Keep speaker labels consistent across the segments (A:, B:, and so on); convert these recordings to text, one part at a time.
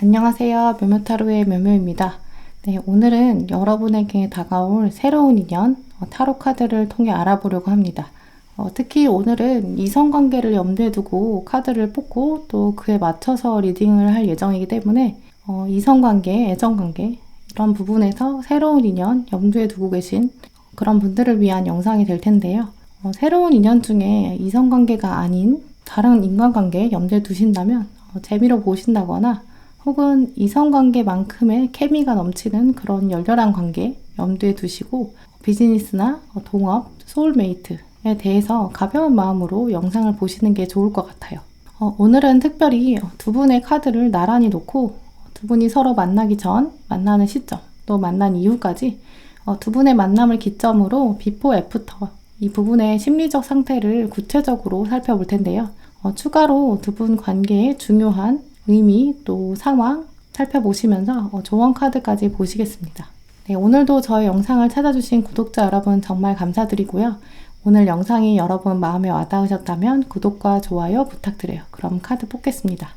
A: 안녕하세요. 묘묘타로의 묘묘입니다. 네, 오늘은 여러분에게 다가올 새로운 인연 타로 카드를 통해 알아보려고 합니다. 특히 오늘은 이성관계를 염두에 두고 카드를 뽑고 또 그에 맞춰서 리딩을 할 예정이기 때문에 이성관계, 애정관계 이런 부분에서 새로운 인연 염두에 두고 계신 그런 분들을 위한 영상이 될 텐데요. 새로운 인연 중에 이성관계가 아닌 다른 인간관계 염두에 두신다면 재미로 보신다거나 혹은 이성관계만큼의 케미가 넘치는 그런 열렬한 관계 염두에 두시고 비즈니스나 동업, 소울메이트에 대해서 가벼운 마음으로 영상을 보시는 게 좋을 것 같아요. 오늘은 특별히 두 분의 카드를 나란히 놓고 두 분이 서로 만나기 전, 만나는 시점, 또 만난 이후까지 두 분의 만남을 기점으로 비포 애프터 이 부분의 심리적 상태를 구체적으로 살펴볼 텐데요. 추가로 두 분 관계의 중요한 의미 또 상황 살펴보시면서 조언 카드까지 보시겠습니다. 네, 오늘도 저의 영상을 찾아주신 구독자 여러분 정말 감사드리고요. 오늘 영상이 여러분 마음에 와닿으셨다면 구독과 좋아요 부탁드려요. 그럼 카드 뽑겠습니다.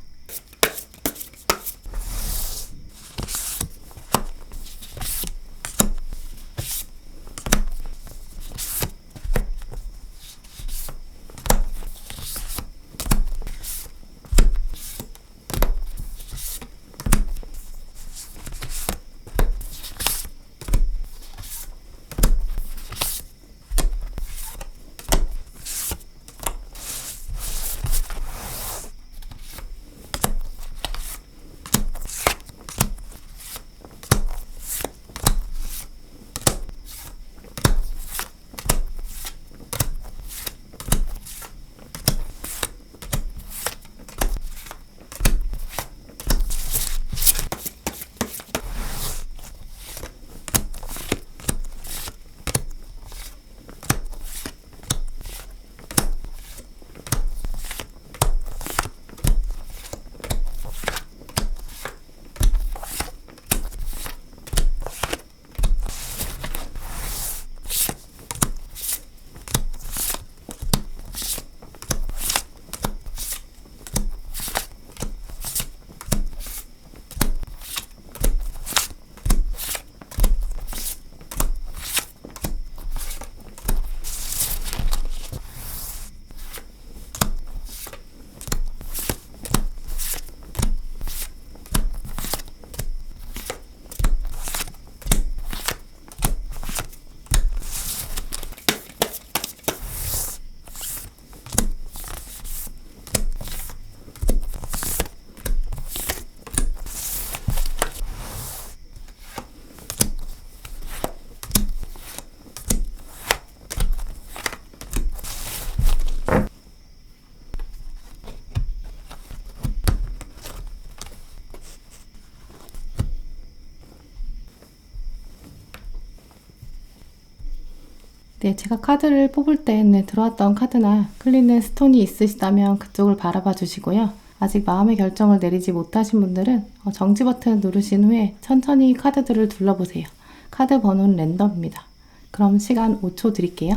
A: 네, 제가 카드를 뽑을 때 들어왔던 카드나 끌리는 스톤이 있으시다면 그쪽을 바라봐 주시고요. 아직 마음의 결정을 내리지 못하신 분들은 정지 버튼 누르신 후에 천천히 카드들을 둘러보세요. 카드 번호는 랜덤입니다. 그럼 시간 5초 드릴게요.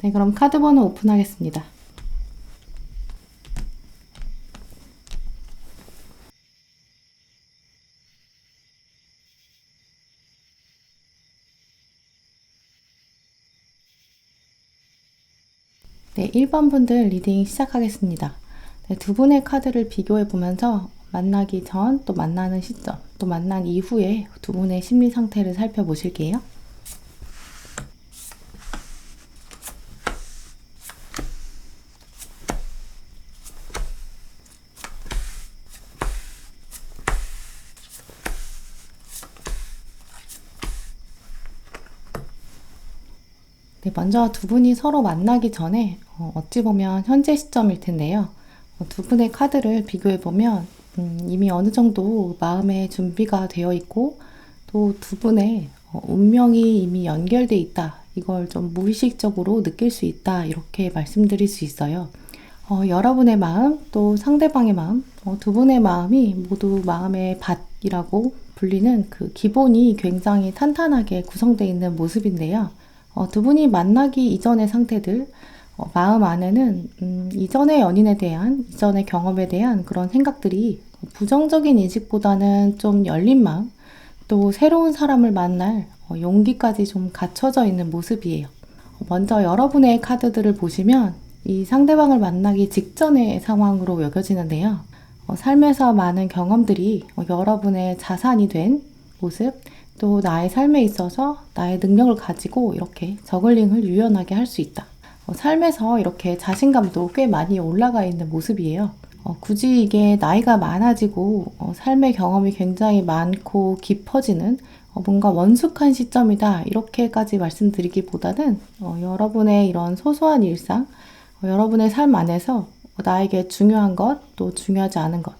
A: 네, 그럼 카드 번호 오픈하겠습니다. 네, 1번 분들 리딩 시작하겠습니다. 네, 두 분의 카드를 비교해 보면서 만나기 전, 또 만나는 시점, 또 만난 이후에 두 분의 심리 상태를 살펴보실게요. 네, 먼저 두 분이 서로 만나기 전에 어찌 보면 현재 시점일 텐데요. 두 분의 카드를 비교해 보면 이미 어느 정도 마음의 준비가 되어 있고 또 두 분의 운명이 이미 연결돼 있다. 이걸 좀 무의식적으로 느낄 수 있다. 이렇게 말씀드릴 수 있어요. 여러분의 마음 또 상대방의 마음 두 분의 마음이 모두 마음의 밭이라고 불리는 그 기본이 굉장히 탄탄하게 구성되어 있는 모습인데요. 두 분이 만나기 이전의 상태들 마음 안에는 이전의 연인에 대한, 이전의 경험에 대한 그런 생각들이 부정적인 인식보다는 좀 열린 마음, 또 새로운 사람을 만날 용기까지 좀 갖춰져 있는 모습이에요. 먼저 여러분의 카드들을 보시면 이 상대방을 만나기 직전의 상황으로 여겨지는데요. 삶에서 많은 경험들이 여러분의 자산이 된 모습, 또 나의 삶에 있어서 나의 능력을 가지고 이렇게 저글링을 유연하게 할 수 있다. 삶에서 이렇게 자신감도 꽤 많이 올라가 있는 모습이에요. 굳이 이게 나이가 많아지고 삶의 경험이 굉장히 많고 깊어지는 뭔가 원숙한 시점이다 이렇게까지 말씀드리기보다는 여러분의 이런 소소한 일상, 여러분의 삶 안에서 나에게 중요한 것, 또 중요하지 않은 것,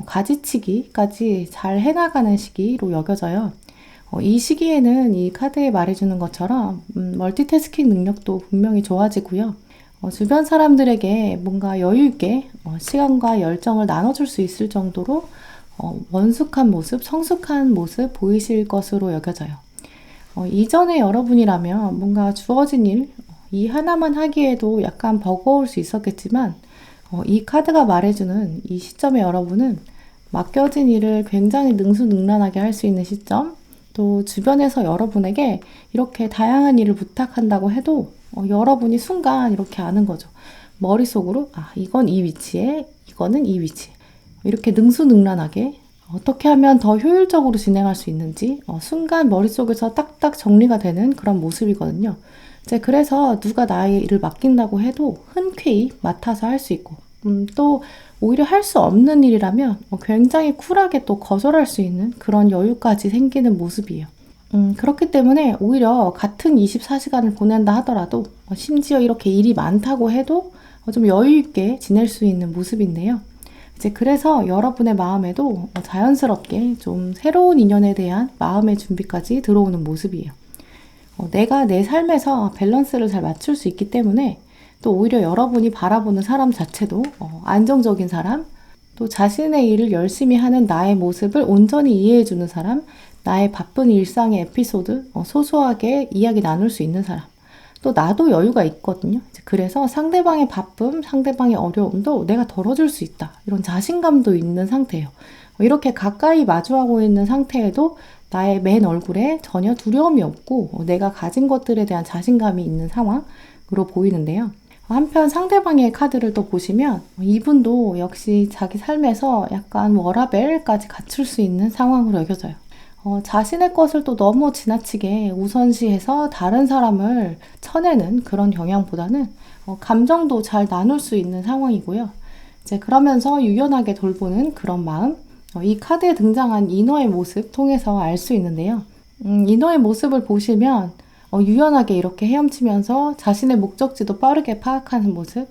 A: 가지치기까지 잘 해나가는 시기로 여겨져요. 이 시기에는 이 카드에 말해주는 것처럼 멀티태스킹 능력도 분명히 좋아지고요. 주변 사람들에게 뭔가 여유 있게 시간과 열정을 나눠줄 수 있을 정도로 원숙한 모습, 성숙한 모습 보이실 것으로 여겨져요. 이전에 여러분이라면 뭔가 주어진 일, 이 하나만 하기에도 약간 버거울 수 있었겠지만 이 카드가 말해주는 이 시점에 여러분은 맡겨진 일을 굉장히 능수능란하게 할 수 있는 시점, 또 주변에서 여러분에게 이렇게 다양한 일을 부탁한다고 해도 여러분이 순간 이렇게 아는 거죠. 머릿속으로 이건 이 위치에, 이거는 이 위치에 이렇게 능수능란하게 어떻게 하면 더 효율적으로 진행할 수 있는지 순간 머릿속에서 딱딱 정리가 되는 그런 모습이거든요. 이제 그래서 누가 나의 일을 맡긴다고 해도 흔쾌히 맡아서 할 수 있고 또 오히려 할 수 없는 일이라면 굉장히 쿨하게 또 거절할 수 있는 그런 여유까지 생기는 모습이에요. 그렇기 때문에 오히려 같은 24시간을 보낸다 하더라도 심지어 이렇게 일이 많다고 해도 좀 여유 있게 지낼 수 있는 모습인데요. 이제 그래서 여러분의 마음에도 자연스럽게 좀 새로운 인연에 대한 마음의 준비까지 들어오는 모습이에요. 내가 내 삶에서 밸런스를 잘 맞출 수 있기 때문에 또 오히려 여러분이 바라보는 사람 자체도 안정적인 사람, 또 자신의 일을 열심히 하는 나의 모습을 온전히 이해해주는 사람, 나의 바쁜 일상의 에피소드 소소하게 이야기 나눌 수 있는 사람, 또 나도 여유가 있거든요. 그래서 상대방의 바쁨, 상대방의 어려움도 내가 덜어줄 수 있다. 이런 자신감도 있는 상태예요. 이렇게 가까이 마주하고 있는 상태에도 나의 맨 얼굴에 전혀 두려움이 없고 내가 가진 것들에 대한 자신감이 있는 상황으로 보이는데요. 한편 상대방의 카드를 또 보시면 이분도 역시 자기 삶에서 약간 워라밸까지 갖출 수 있는 상황으로 여겨져요. 자신의 것을 또 너무 지나치게 우선시해서 다른 사람을 쳐내는 그런 경향보다는 감정도 잘 나눌 수 있는 상황이고요. 이제 그러면서 유연하게 돌보는 그런 마음, 이 카드에 등장한 인어의 모습 통해서 알 수 있는데요. 인어의 모습을 보시면 유연하게 이렇게 헤엄치면서 자신의 목적지도 빠르게 파악하는 모습,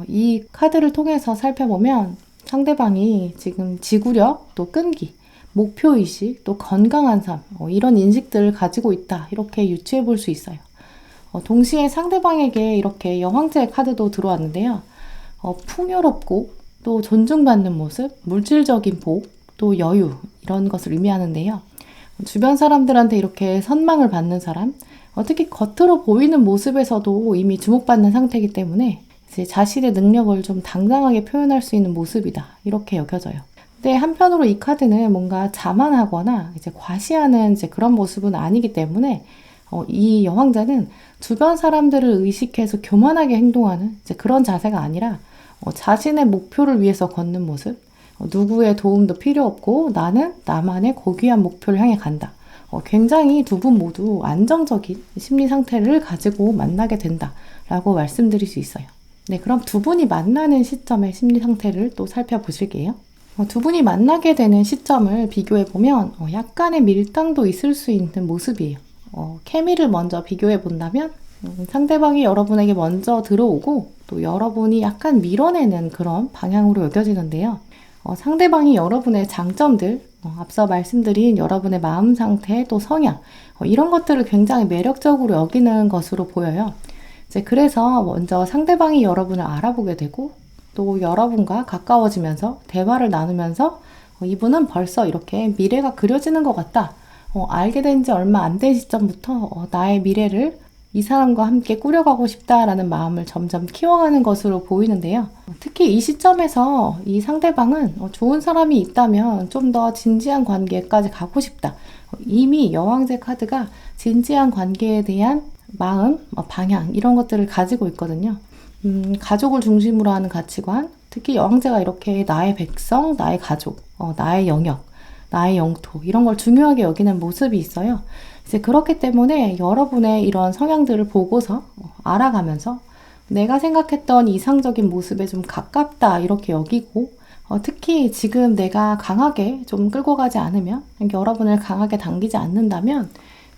A: 이 카드를 통해서 살펴보면 상대방이 지금 지구력, 또 끈기, 목표의식, 또 건강한 삶, 이런 인식들을 가지고 있다. 이렇게 유추해 볼 수 있어요. 동시에 상대방에게 이렇게 여왕제의 카드도 들어왔는데요. 풍요롭고 또 존중받는 모습, 물질적인 복, 또 여유, 이런 것을 의미하는데요. 주변 사람들한테 이렇게 선망을 받는 사람, 특히 겉으로 보이는 모습에서도 이미 주목받는 상태이기 때문에 이제 자신의 능력을 좀 당당하게 표현할 수 있는 모습이다. 이렇게 여겨져요. 근데 한편으로 이 카드는 뭔가 자만하거나 이제 과시하는 이제 그런 모습은 아니기 때문에 이 여왕자는 주변 사람들을 의식해서 교만하게 행동하는 이제 그런 자세가 아니라 자신의 목표를 위해서 걷는 모습, 누구의 도움도 필요 없고 나는 나만의 고귀한 목표를 향해 간다. 굉장히 두 분 모두 안정적인 심리 상태를 가지고 만나게 된다라고 말씀드릴 수 있어요. 네, 그럼 두 분이 만나는 시점의 심리 상태를 또 살펴보실게요. 두 분이 만나게 되는 시점을 비교해보면 약간의 밀당도 있을 수 있는 모습이에요. 케미를 먼저 비교해본다면 상대방이 여러분에게 먼저 들어오고 또 여러분이 약간 밀어내는 그런 방향으로 여겨지는데요. 상대방이 여러분의 장점들, 앞서 말씀드린 여러분의 마음 상태 또 성향 이런 것들을 굉장히 매력적으로 여기는 것으로 보여요. 이제 그래서 먼저 상대방이 여러분을 알아보게 되고 또 여러분과 가까워지면서 대화를 나누면서 이분은 벌써 이렇게 미래가 그려지는 것 같다. 알게 된 지 얼마 안 된 시점부터 나의 미래를 이 사람과 함께 꾸려가고 싶다라는 마음을 점점 키워가는 것으로 보이는데요. 특히 이 시점에서 이 상대방은 좋은 사람이 있다면 좀 더 진지한 관계까지 가고 싶다. 이미 여왕제 카드가 진지한 관계에 대한 마음, 방향 이런 것들을 가지고 있거든요. 가족을 중심으로 하는 가치관, 특히 여왕제가 이렇게 나의 백성, 나의 가족, 나의 영역, 나의 영토 이런 걸 중요하게 여기는 모습이 있어요. 이제 그렇기 때문에 여러분의 이런 성향들을 보고서 알아가면서 내가 생각했던 이상적인 모습에 좀 가깝다 이렇게 여기고 특히 지금 내가 강하게 좀 끌고 가지 않으면 여러분을 강하게 당기지 않는다면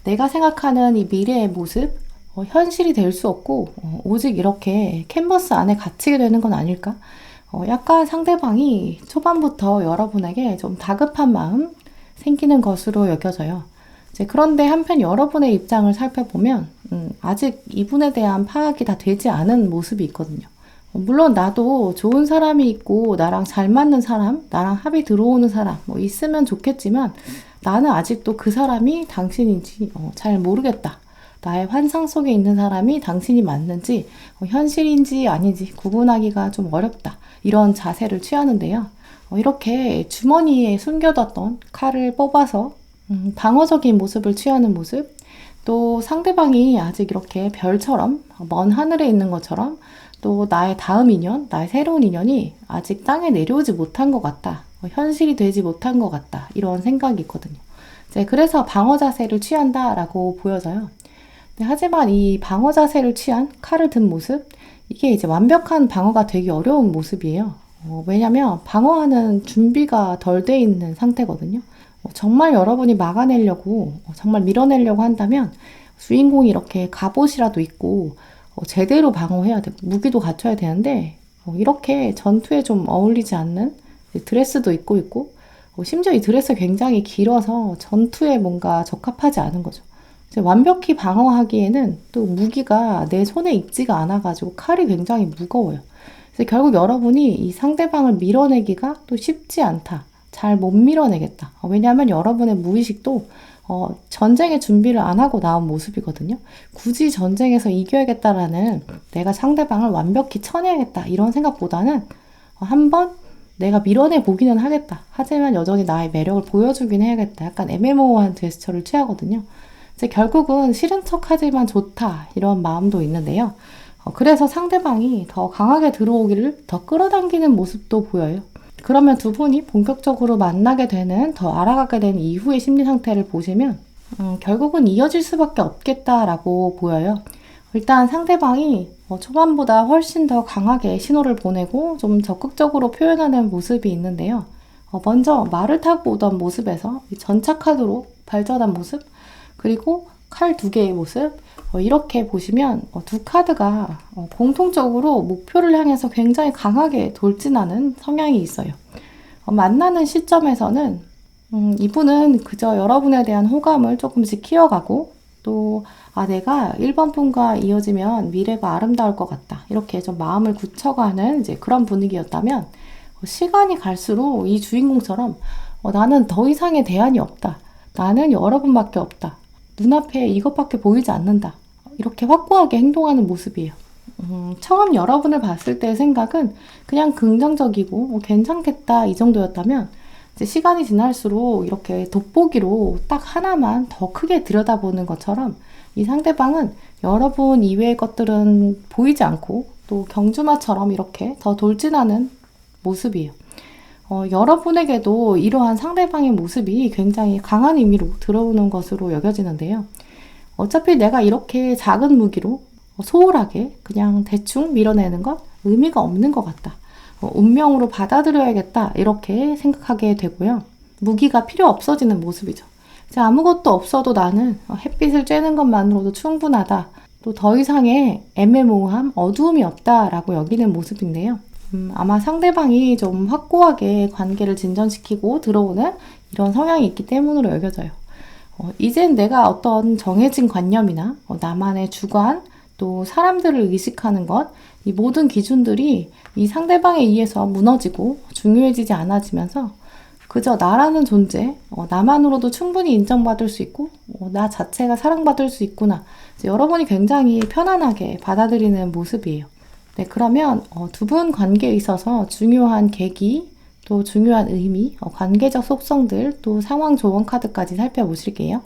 A: 내가 생각하는 이 미래의 모습 현실이 될 수 없고 오직 이렇게 캔버스 안에 갇히게 되는 건 아닐까? 약간 상대방이 초반부터 여러분에게 좀 다급한 마음 생기는 것으로 여겨져요. 이제 그런데 한편 여러분의 입장을 살펴보면 아직 이분에 대한 파악이 다 되지 않은 모습이 있거든요. 물론 나도 좋은 사람이 있고 나랑 잘 맞는 사람, 나랑 합이 들어오는 사람 있으면 좋겠지만 나는 아직도 그 사람이 당신인지 잘 모르겠다. 나의 환상 속에 있는 사람이 당신이 맞는지 현실인지 아닌지 구분하기가 좀 어렵다. 이런 자세를 취하는데요. 이렇게 주머니에 숨겨뒀던 칼을 뽑아서 방어적인 모습을 취하는 모습, 또 상대방이 아직 이렇게 별처럼 먼 하늘에 있는 것처럼 또 나의 다음 인연, 나의 새로운 인연이 아직 땅에 내려오지 못한 것 같다. 현실이 되지 못한 것 같다. 이런 생각이 있거든요. 이제 그래서 방어 자세를 취한다라고 보여져요. 하지만 이 방어 자세를 취한 칼을 든 모습, 이게 이제 완벽한 방어가 되기 어려운 모습이에요. 왜냐면 방어하는 준비가 덜 돼 있는 상태거든요. 정말 여러분이 막아내려고, 정말 밀어내려고 한다면 주인공이 이렇게 갑옷이라도 입고 제대로 방어해야 되고 무기도 갖춰야 되는데 이렇게 전투에 좀 어울리지 않는 드레스도 입고 있고 심지어 이 드레스 굉장히 길어서 전투에 뭔가 적합하지 않은 거죠. 완벽히 방어하기에는 또 무기가 내 손에 익지가 않아가지고 칼이 굉장히 무거워요. 그래서 결국 여러분이 이 상대방을 밀어내기가 또 쉽지 않다. 잘 못 밀어내겠다. 왜냐하면 여러분의 무의식도 전쟁의 준비를 안 하고 나온 모습이거든요. 굳이 전쟁에서 이겨야겠다라는 내가 상대방을 완벽히 쳐내야겠다 이런 생각보다는 한번 내가 밀어내 보기는 하겠다. 하지만 여전히 나의 매력을 보여주긴 해야겠다. 약간 애매모호한 제스처를 취하거든요. 이제 결국은 싫은 척하지만 좋다 이런 마음도 있는데요. 그래서 상대방이 더 강하게 들어오기를 더 끌어당기는 모습도 보여요. 그러면 두 분이 본격적으로 만나게 되는, 더 알아가게 되는 이후의 심리 상태를 보시면 결국은 이어질 수밖에 없겠다라고 보여요. 일단 상대방이 초반보다 훨씬 더 강하게 신호를 보내고 좀 적극적으로 표현하는 모습이 있는데요. 먼저 말을 타고 오던 모습에서 전차카드로 발전한 모습, 그리고 칼 두 개의 모습, 이렇게 보시면 두 카드가 공통적으로 목표를 향해서 굉장히 강하게 돌진하는 성향이 있어요. 만나는 시점에서는 이분은 그저 여러분에 대한 호감을 조금씩 키워가고 또 내가 1번 분과 이어지면 미래가 아름다울 것 같다. 이렇게 좀 마음을 굳혀가는 이제 그런 분위기였다면 시간이 갈수록 이 주인공처럼 나는 더 이상의 대안이 없다. 나는 여러분밖에 없다. 눈앞에 이것밖에 보이지 않는다. 이렇게 확고하게 행동하는 모습이에요. 처음 여러분을 봤을 때의 생각은 그냥 긍정적이고 괜찮겠다 이 정도였다면 이제 시간이 지날수록 이렇게 돋보기로 딱 하나만 더 크게 들여다보는 것처럼 이 상대방은 여러분 이외의 것들은 보이지 않고 또 경주마처럼 이렇게 더 돌진하는 모습이에요. 여러분에게도 이러한 상대방의 모습이 굉장히 강한 의미로 들어오는 것으로 여겨지는데요. 어차피 내가 이렇게 작은 무기로 소홀하게 그냥 대충 밀어내는 건 의미가 없는 것 같다. 운명으로 받아들여야겠다. 이렇게 생각하게 되고요. 무기가 필요 없어지는 모습이죠. 아무것도 없어도 나는 햇빛을 쬐는 것만으로도 충분하다. 또 더 이상의 애매모호함, 어두움이 없다라고 여기는 모습인데요. 아마 상대방이 좀 확고하게 관계를 진전시키고 들어오는 이런 성향이 있기 때문으로 여겨져요. 이젠 내가 어떤 정해진 관념이나 나만의 주관, 또 사람들을 의식하는 것, 이 모든 기준들이 이 상대방에 의해서 무너지고 중요해지지 않아지면서 그저 나라는 존재, 나만으로도 충분히 인정받을 수 있고, 나 자체가 사랑받을 수 있구나. 여러분이 굉장히 편안하게 받아들이는 모습이에요. 네, 그러면 두 분 관계에 있어서 중요한 계기, 또 중요한 의미, 관계적 속성들, 또 상황 조언 카드까지 살펴보실게요.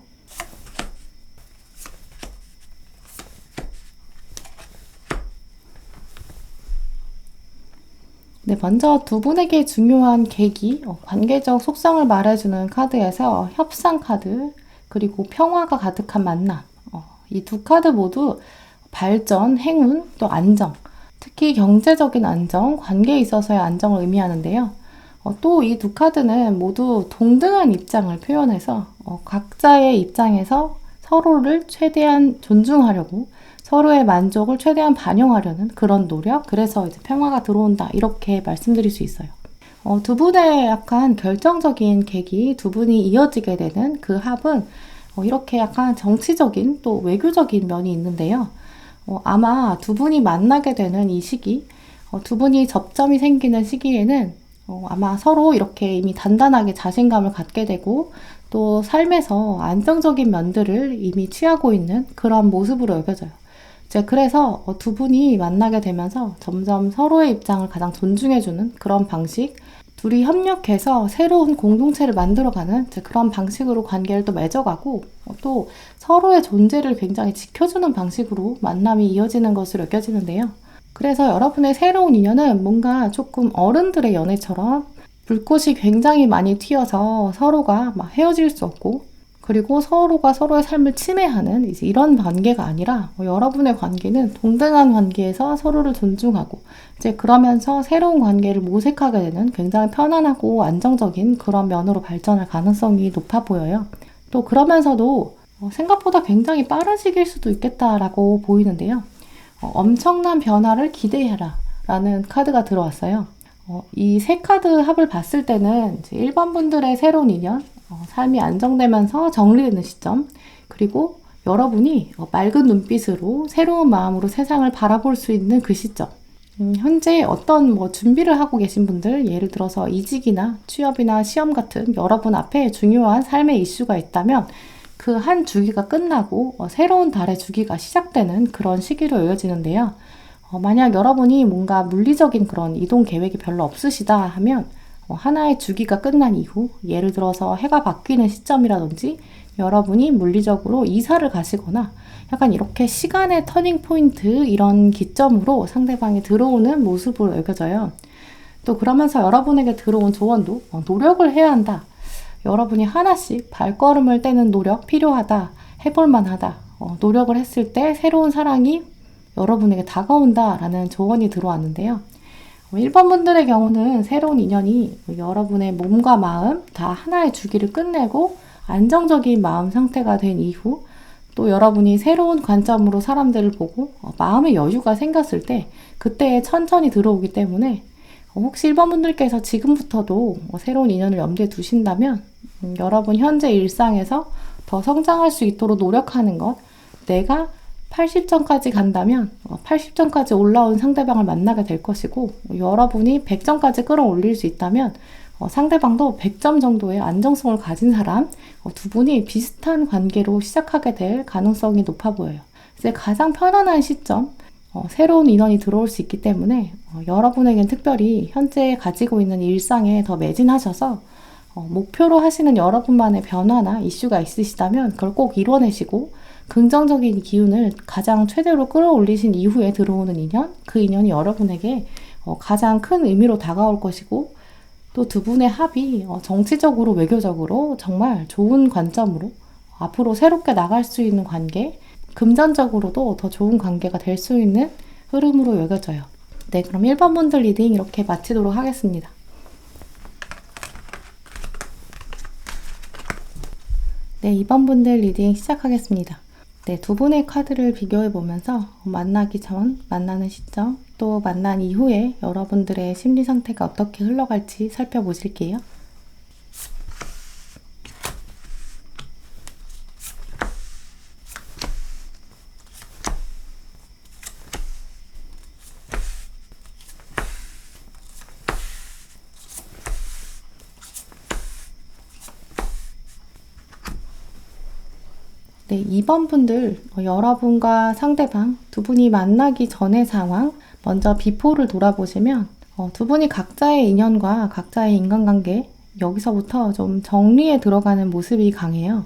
A: 네, 먼저 두 분에게 중요한 계기, 관계적 속성을 말해주는 카드에서 협상 카드, 그리고 평화가 가득한 만남. 이 두 카드 모두 발전, 행운, 또 안정, 특히 경제적인 안정, 관계에 있어서의 안정을 의미하는데요. 또 이 두 카드는 모두 동등한 입장을 표현해서 각자의 입장에서 서로를 최대한 존중하려고 서로의 만족을 최대한 반영하려는 그런 노력, 그래서 이제 평화가 들어온다 이렇게 말씀드릴 수 있어요. 두 분의 약간 결정적인 계기, 두 분이 이어지게 되는 그 합은 이렇게 약간 정치적인 또 외교적인 면이 있는데요. 아마 두 분이 만나게 되는 이 시기, 두 분이 접점이 생기는 시기에는 아마 서로 이렇게 이미 단단하게 자신감을 갖게 되고 또 삶에서 안정적인 면들을 이미 취하고 있는 그런 모습으로 여겨져요. 이제 그래서 두 분이 만나게 되면서 점점 서로의 입장을 가장 존중해주는 그런 방식, 둘이 협력해서 새로운 공동체를 만들어가는 그런 방식으로 관계를 또 맺어가고 또 서로의 존재를 굉장히 지켜주는 방식으로 만남이 이어지는 것으로 여겨지는데요. 그래서 여러분의 새로운 인연은 뭔가 조금 어른들의 연애처럼 불꽃이 굉장히 많이 튀어서 서로가 막 헤어질 수 없고 그리고 서로가 서로의 삶을 침해하는 이제 이런 관계가 아니라 여러분의 관계는 동등한 관계에서 서로를 존중하고 이제 그러면서 새로운 관계를 모색하게 되는 굉장히 편안하고 안정적인 그런 면으로 발전할 가능성이 높아 보여요. 또 그러면서도 생각보다 굉장히 빠른 시기일 수도 있겠다라고 보이는데요. 엄청난 변화를 기대해라 라는 카드가 들어왔어요. 이 세 카드 합을 봤을 때는 이제 일반 분들의 새로운 인연, 삶이 안정되면서 정리되는 시점, 그리고 여러분이 맑은 눈빛으로 새로운 마음으로 세상을 바라볼 수 있는 그 시점. 현재 어떤 준비를 하고 계신 분들, 예를 들어서 이직이나 취업이나 시험 같은 여러분 앞에 중요한 삶의 이슈가 있다면 그 한 주기가 끝나고 새로운 달의 주기가 시작되는 그런 시기로 이어지는데요. 만약 여러분이 뭔가 물리적인 그런 이동 계획이 별로 없으시다 하면 하나의 주기가 끝난 이후 예를 들어서 해가 바뀌는 시점이라든지 여러분이 물리적으로 이사를 가시거나 약간 이렇게 시간의 터닝 포인트 이런 기점으로 상대방이 들어오는 모습으로 여겨져요. 또 그러면서 여러분에게 들어온 조언도 노력을 해야 한다. 여러분이 하나씩 발걸음을 떼는 노력 필요하다. 해볼만하다. 노력을 했을 때 새로운 사랑이 여러분에게 다가온다라는 조언이 들어왔는데요. 일반 분들의 경우는 새로운 인연이 여러분의 몸과 마음 다 하나의 주기를 끝내고 안정적인 마음 상태가 된 이후 또 여러분이 새로운 관점으로 사람들을 보고 마음의 여유가 생겼을 때 그때 천천히 들어오기 때문에 혹시 1번 분들께서 지금부터도 새로운 인연을 염두에 두신다면 여러분 현재 일상에서 더 성장할 수 있도록 노력하는 것, 내가 80점까지 간다면 80점까지 올라온 상대방을 만나게 될 것이고 여러분이 100점까지 끌어올릴 수 있다면 상대방도 100점 정도의 안정성을 가진 사람 두 분이 비슷한 관계로 시작하게 될 가능성이 높아 보여요. 이제 가장 편안한 시점, 새로운 인원이 들어올 수 있기 때문에 여러분에겐 특별히 현재 가지고 있는 일상에 더 매진하셔서 목표로 하시는 여러분만의 변화나 이슈가 있으시다면 그걸 꼭 이뤄내시고 긍정적인 기운을 가장 최대로 끌어올리신 이후에 들어오는 인연, 그 인연이 여러분에게 가장 큰 의미로 다가올 것이고 또 두 분의 합이 정치적으로 외교적으로 정말 좋은 관점으로 앞으로 새롭게 나갈 수 있는 관계, 금전적으로도 더 좋은 관계가 될 수 있는 흐름으로 여겨져요. 네, 그럼 1번 분들 리딩 이렇게 마치도록 하겠습니다. 네, 2번 분들 리딩 시작하겠습니다. 네, 두 분의 카드를 비교해 보면서 만나기 전, 만나는 시점, 또 만난 이후에 여러분들의 심리 상태가 어떻게 흘러갈지 살펴보실게요. 네, 2번 분들, 여러분과 상대방 두 분이 만나기 전의 상황, 먼저 비포를 돌아보시면 두 분이 각자의 인연과 각자의 인간관계, 여기서부터 좀 정리에 들어가는 모습이 강해요.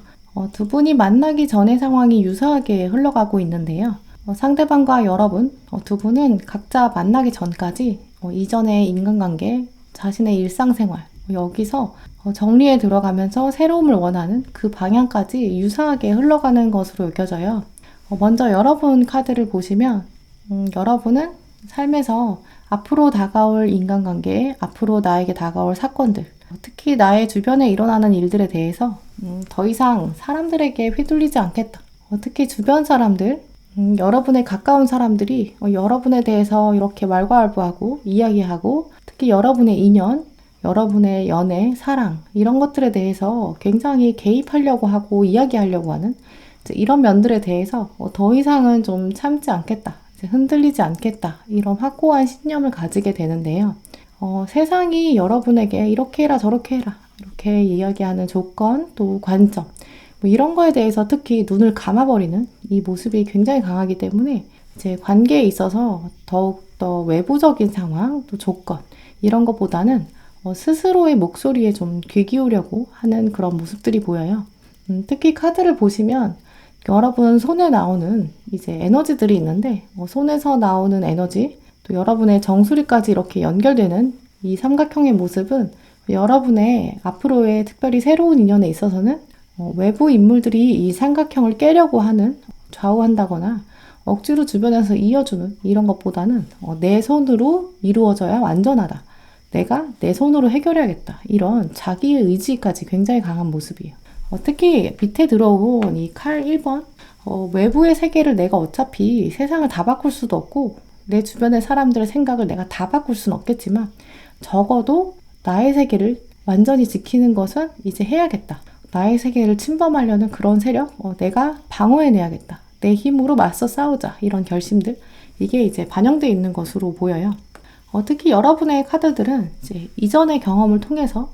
A: 두 분이 만나기 전의 상황이 유사하게 흘러가고 있는데요. 상대방과 여러분, 두 분은 각자 만나기 전까지 이전의 인간관계, 자신의 일상생활, 여기서 정리에 들어가면서 새로움을 원하는 그 방향까지 유사하게 흘러가는 것으로 여겨져요. 먼저 여러분 카드를 보시면 여러분은 삶에서 앞으로 다가올 인간관계, 앞으로 나에게 다가올 사건들, 특히 나의 주변에 일어나는 일들에 대해서 더 이상 사람들에게 휘둘리지 않겠다. 특히 주변 사람들, 여러분의 가까운 사람들이 여러분에 대해서 이렇게 말과알부하고 이야기하고 특히 여러분의 인연, 여러분의 연애, 사랑 이런 것들에 대해서 굉장히 개입하려고 하고 이야기하려고 하는 이런 면들에 대해서 더 이상은 좀 참지 않겠다. 흔들리지 않겠다. 이런 확고한 신념을 가지게 되는데요. 세상이 여러분에게 이렇게 해라 저렇게 해라 이렇게 이야기하는 조건 또 관점 이런 거에 대해서 특히 눈을 감아버리는 이 모습이 굉장히 강하기 때문에 이제 관계에 있어서 더욱더 외부적인 상황 또 조건 이런 것보다는 스스로의 목소리에 좀 귀 기울려고 하는 그런 모습들이 보여요. 특히 카드를 보시면 여러분 손에 나오는 이제 에너지들이 있는데 손에서 나오는 에너지 또 여러분의 정수리까지 이렇게 연결되는 이 삼각형의 모습은 여러분의 앞으로의 특별히 새로운 인연에 있어서는 외부 인물들이 이 삼각형을 깨려고 하는 좌우한다거나 억지로 주변에서 이어주는 이런 것보다는 내 손으로 이루어져야 완전하다. 내가 내 손으로 해결해야겠다. 이런 자기의 의지까지 굉장히 강한 모습이에요. 특히 밑에 들어온 이 칼 1번 외부의 세계를 내가 어차피 세상을 다 바꿀 수도 없고 내 주변의 사람들의 생각을 내가 다 바꿀 수는 없겠지만 적어도 나의 세계를 완전히 지키는 것은 이제 해야겠다. 나의 세계를 침범하려는 그런 세력 내가 방어해내야겠다. 내 힘으로 맞서 싸우자. 이런 결심들 이게 이제 반영되어 있는 것으로 보여요. 특히 여러분의 카드들은 이제 이전의 경험을 통해서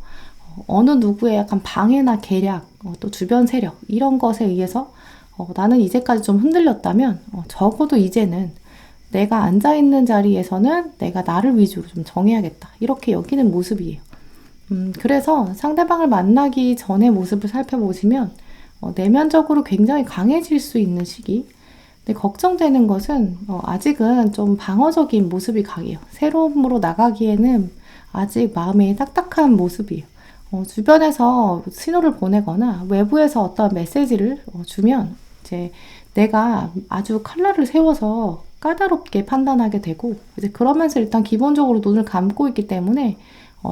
A: 어느 누구의 약간 방해나 계략, 또 주변 세력 이런 것에 의해서 나는 이제까지 좀 흔들렸다면 적어도 이제는 내가 앉아있는 자리에서는 내가 나를 위주로 좀 정해야겠다. 이렇게 여기는 모습이에요. 그래서 상대방을 만나기 전의 모습을 살펴보시면 내면적으로 굉장히 강해질 수 있는 시기. 근데 걱정되는 것은 아직은 좀 방어적인 모습이 강해요. 새로움으로 나가기에는 아직 마음이 딱딱한 모습이에요. 주변에서 신호를 보내거나 외부에서 어떤 메시지를 주면 이제 내가 아주 칼날을 세워서 까다롭게 판단하게 되고 이제 그러면서 일단 기본적으로 눈을 감고 있기 때문에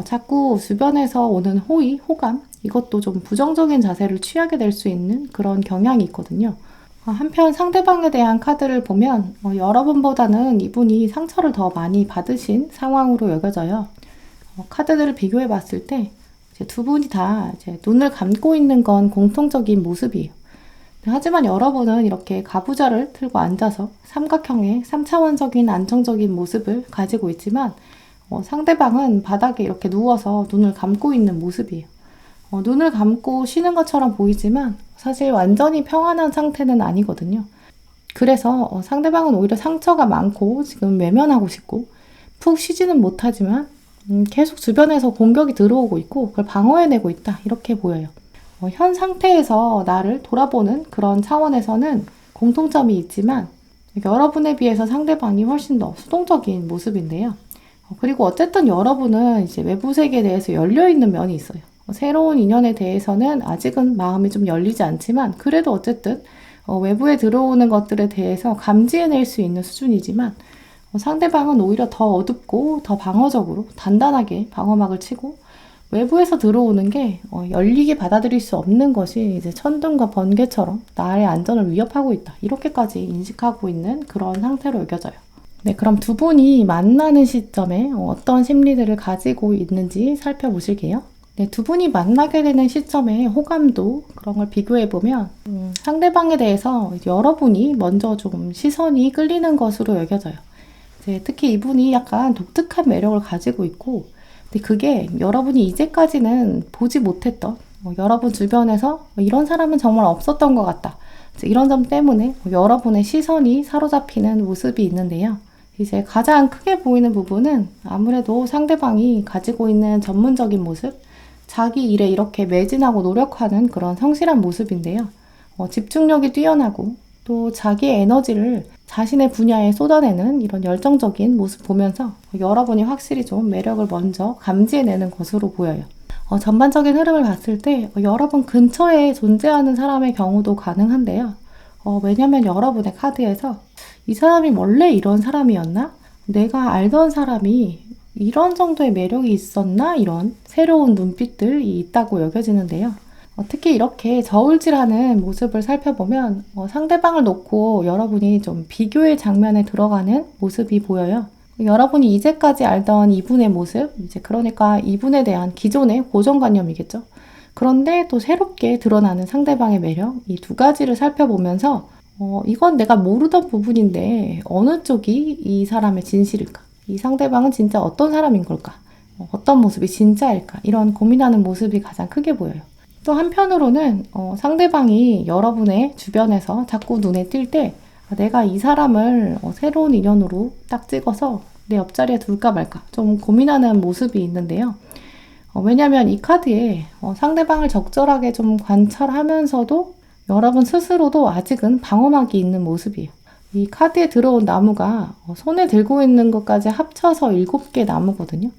A: 자꾸 주변에서 오는 호의, 호감 이것도 좀 부정적인 자세를 취하게 될 수 있는 그런 경향이 있거든요. 한편 상대방에 대한 카드를 보면 여러분보다는 이분이 상처를 더 많이 받으신 상황으로 여겨져요. 카드들을 비교해 봤을 때 이제 두 분이 다 이제 눈을 감고 있는 건 공통적인 모습이에요. 하지만 여러분은 이렇게 가부좌를 틀고 앉아서 삼각형의 3차원적인 안정적인 모습을 가지고 있지만 상대방은 바닥에 이렇게 누워서 눈을 감고 있는 모습이에요. 눈을 감고 쉬는 것처럼 보이지만 사실 완전히 평안한 상태는 아니거든요. 그래서 상대방은 오히려 상처가 많고 지금 외면하고 싶고 푹 쉬지는 못하지만 계속 주변에서 공격이 들어오고 있고 그걸 방어해내고 있다 이렇게 보여요. 현 상태에서 나를 돌아보는 그런 차원에서는 공통점이 있지만 여러분에 비해서 상대방이 훨씬 더 수동적인 모습인데요. 그리고 어쨌든 여러분은 이제 외부 세계에 대해서 열려있는 면이 있어요. 새로운 인연에 대해서는 아직은 마음이 좀 열리지 않지만 그래도 어쨌든 외부에 들어오는 것들에 대해서 감지해낼 수 있는 수준이지만 상대방은 오히려 더 어둡고 더 방어적으로 단단하게 방어막을 치고 외부에서 들어오는 게 열리게 받아들일 수 없는 것이 이제 천둥과 번개처럼 나의 안전을 위협하고 있다. 이렇게까지 인식하고 있는 그런 상태로 여겨져요. 네, 그럼 두 분이 만나는 시점에 어떤 심리들을 가지고 있는지 살펴보실게요. 네, 두 분이 만나게 되는 시점의 호감도 그런 걸 비교해보면 상대방에 대해서 여러분이 먼저 좀 시선이 끌리는 것으로 여겨져요. 이제 특히 이분이 약간 독특한 매력을 가지고 있고 근데 그게 여러분이 이제까지는 보지 못했던 여러분 주변에서 이런 사람은 정말 없었던 것 같다. 이런 점 때문에 여러분의 시선이 사로잡히는 모습이 있는데요. 이제 가장 크게 보이는 부분은 아무래도 상대방이 가지고 있는 전문적인 모습, 자기 일에 이렇게 매진하고 노력하는 그런 성실한 모습인데요. 집중력이 뛰어나고 또 자기의 에너지를 자신의 분야에 쏟아내는 이런 열정적인 모습 보면서 여러분이 확실히 좀 매력을 먼저 감지해내는 것으로 보여요. 전반적인 흐름을 봤을 때 여러분 근처에 존재하는 사람의 경우도 가능한데요. 왜냐면 여러분의 카드에서 이 사람이 원래 이런 사람이었나? 내가 알던 사람이 이런 정도의 매력이 있었나? 이런 새로운 눈빛들이 있다고 여겨지는데요. 특히 이렇게 저울질하는 모습을 살펴보면 상대방을 놓고 여러분이 좀 비교의 장면에 들어가는 모습이 보여요. 여러분이 이제까지 알던 이분의 모습, 이제 그러니까 이분에 대한 기존의 고정관념이겠죠. 그런데 또 새롭게 드러나는 상대방의 매력, 이 두 가지를 살펴보면서 이건 내가 모르던 부분인데 어느 쪽이 이 사람의 진실일까? 이 상대방은 진짜 어떤 사람인 걸까? 어떤 모습이 진짜일까? 이런 고민하는 모습이 가장 크게 보여요. 또 한편으로는 상대방이 여러분의 주변에서 자꾸 눈에 띌 때 내가 이 사람을 새로운 인연으로 딱 찍어서 내 옆자리에 둘까 말까 좀 고민하는 모습이 있는데요. 왜냐하면 이 카드에 상대방을 적절하게 좀 관찰하면서도 여러분 스스로도 아직은 방어막이 있는 모습이에요. 이 카드에 들어온 나무가 손에 들고 있는 것까지 합쳐서 7개 나무거든요.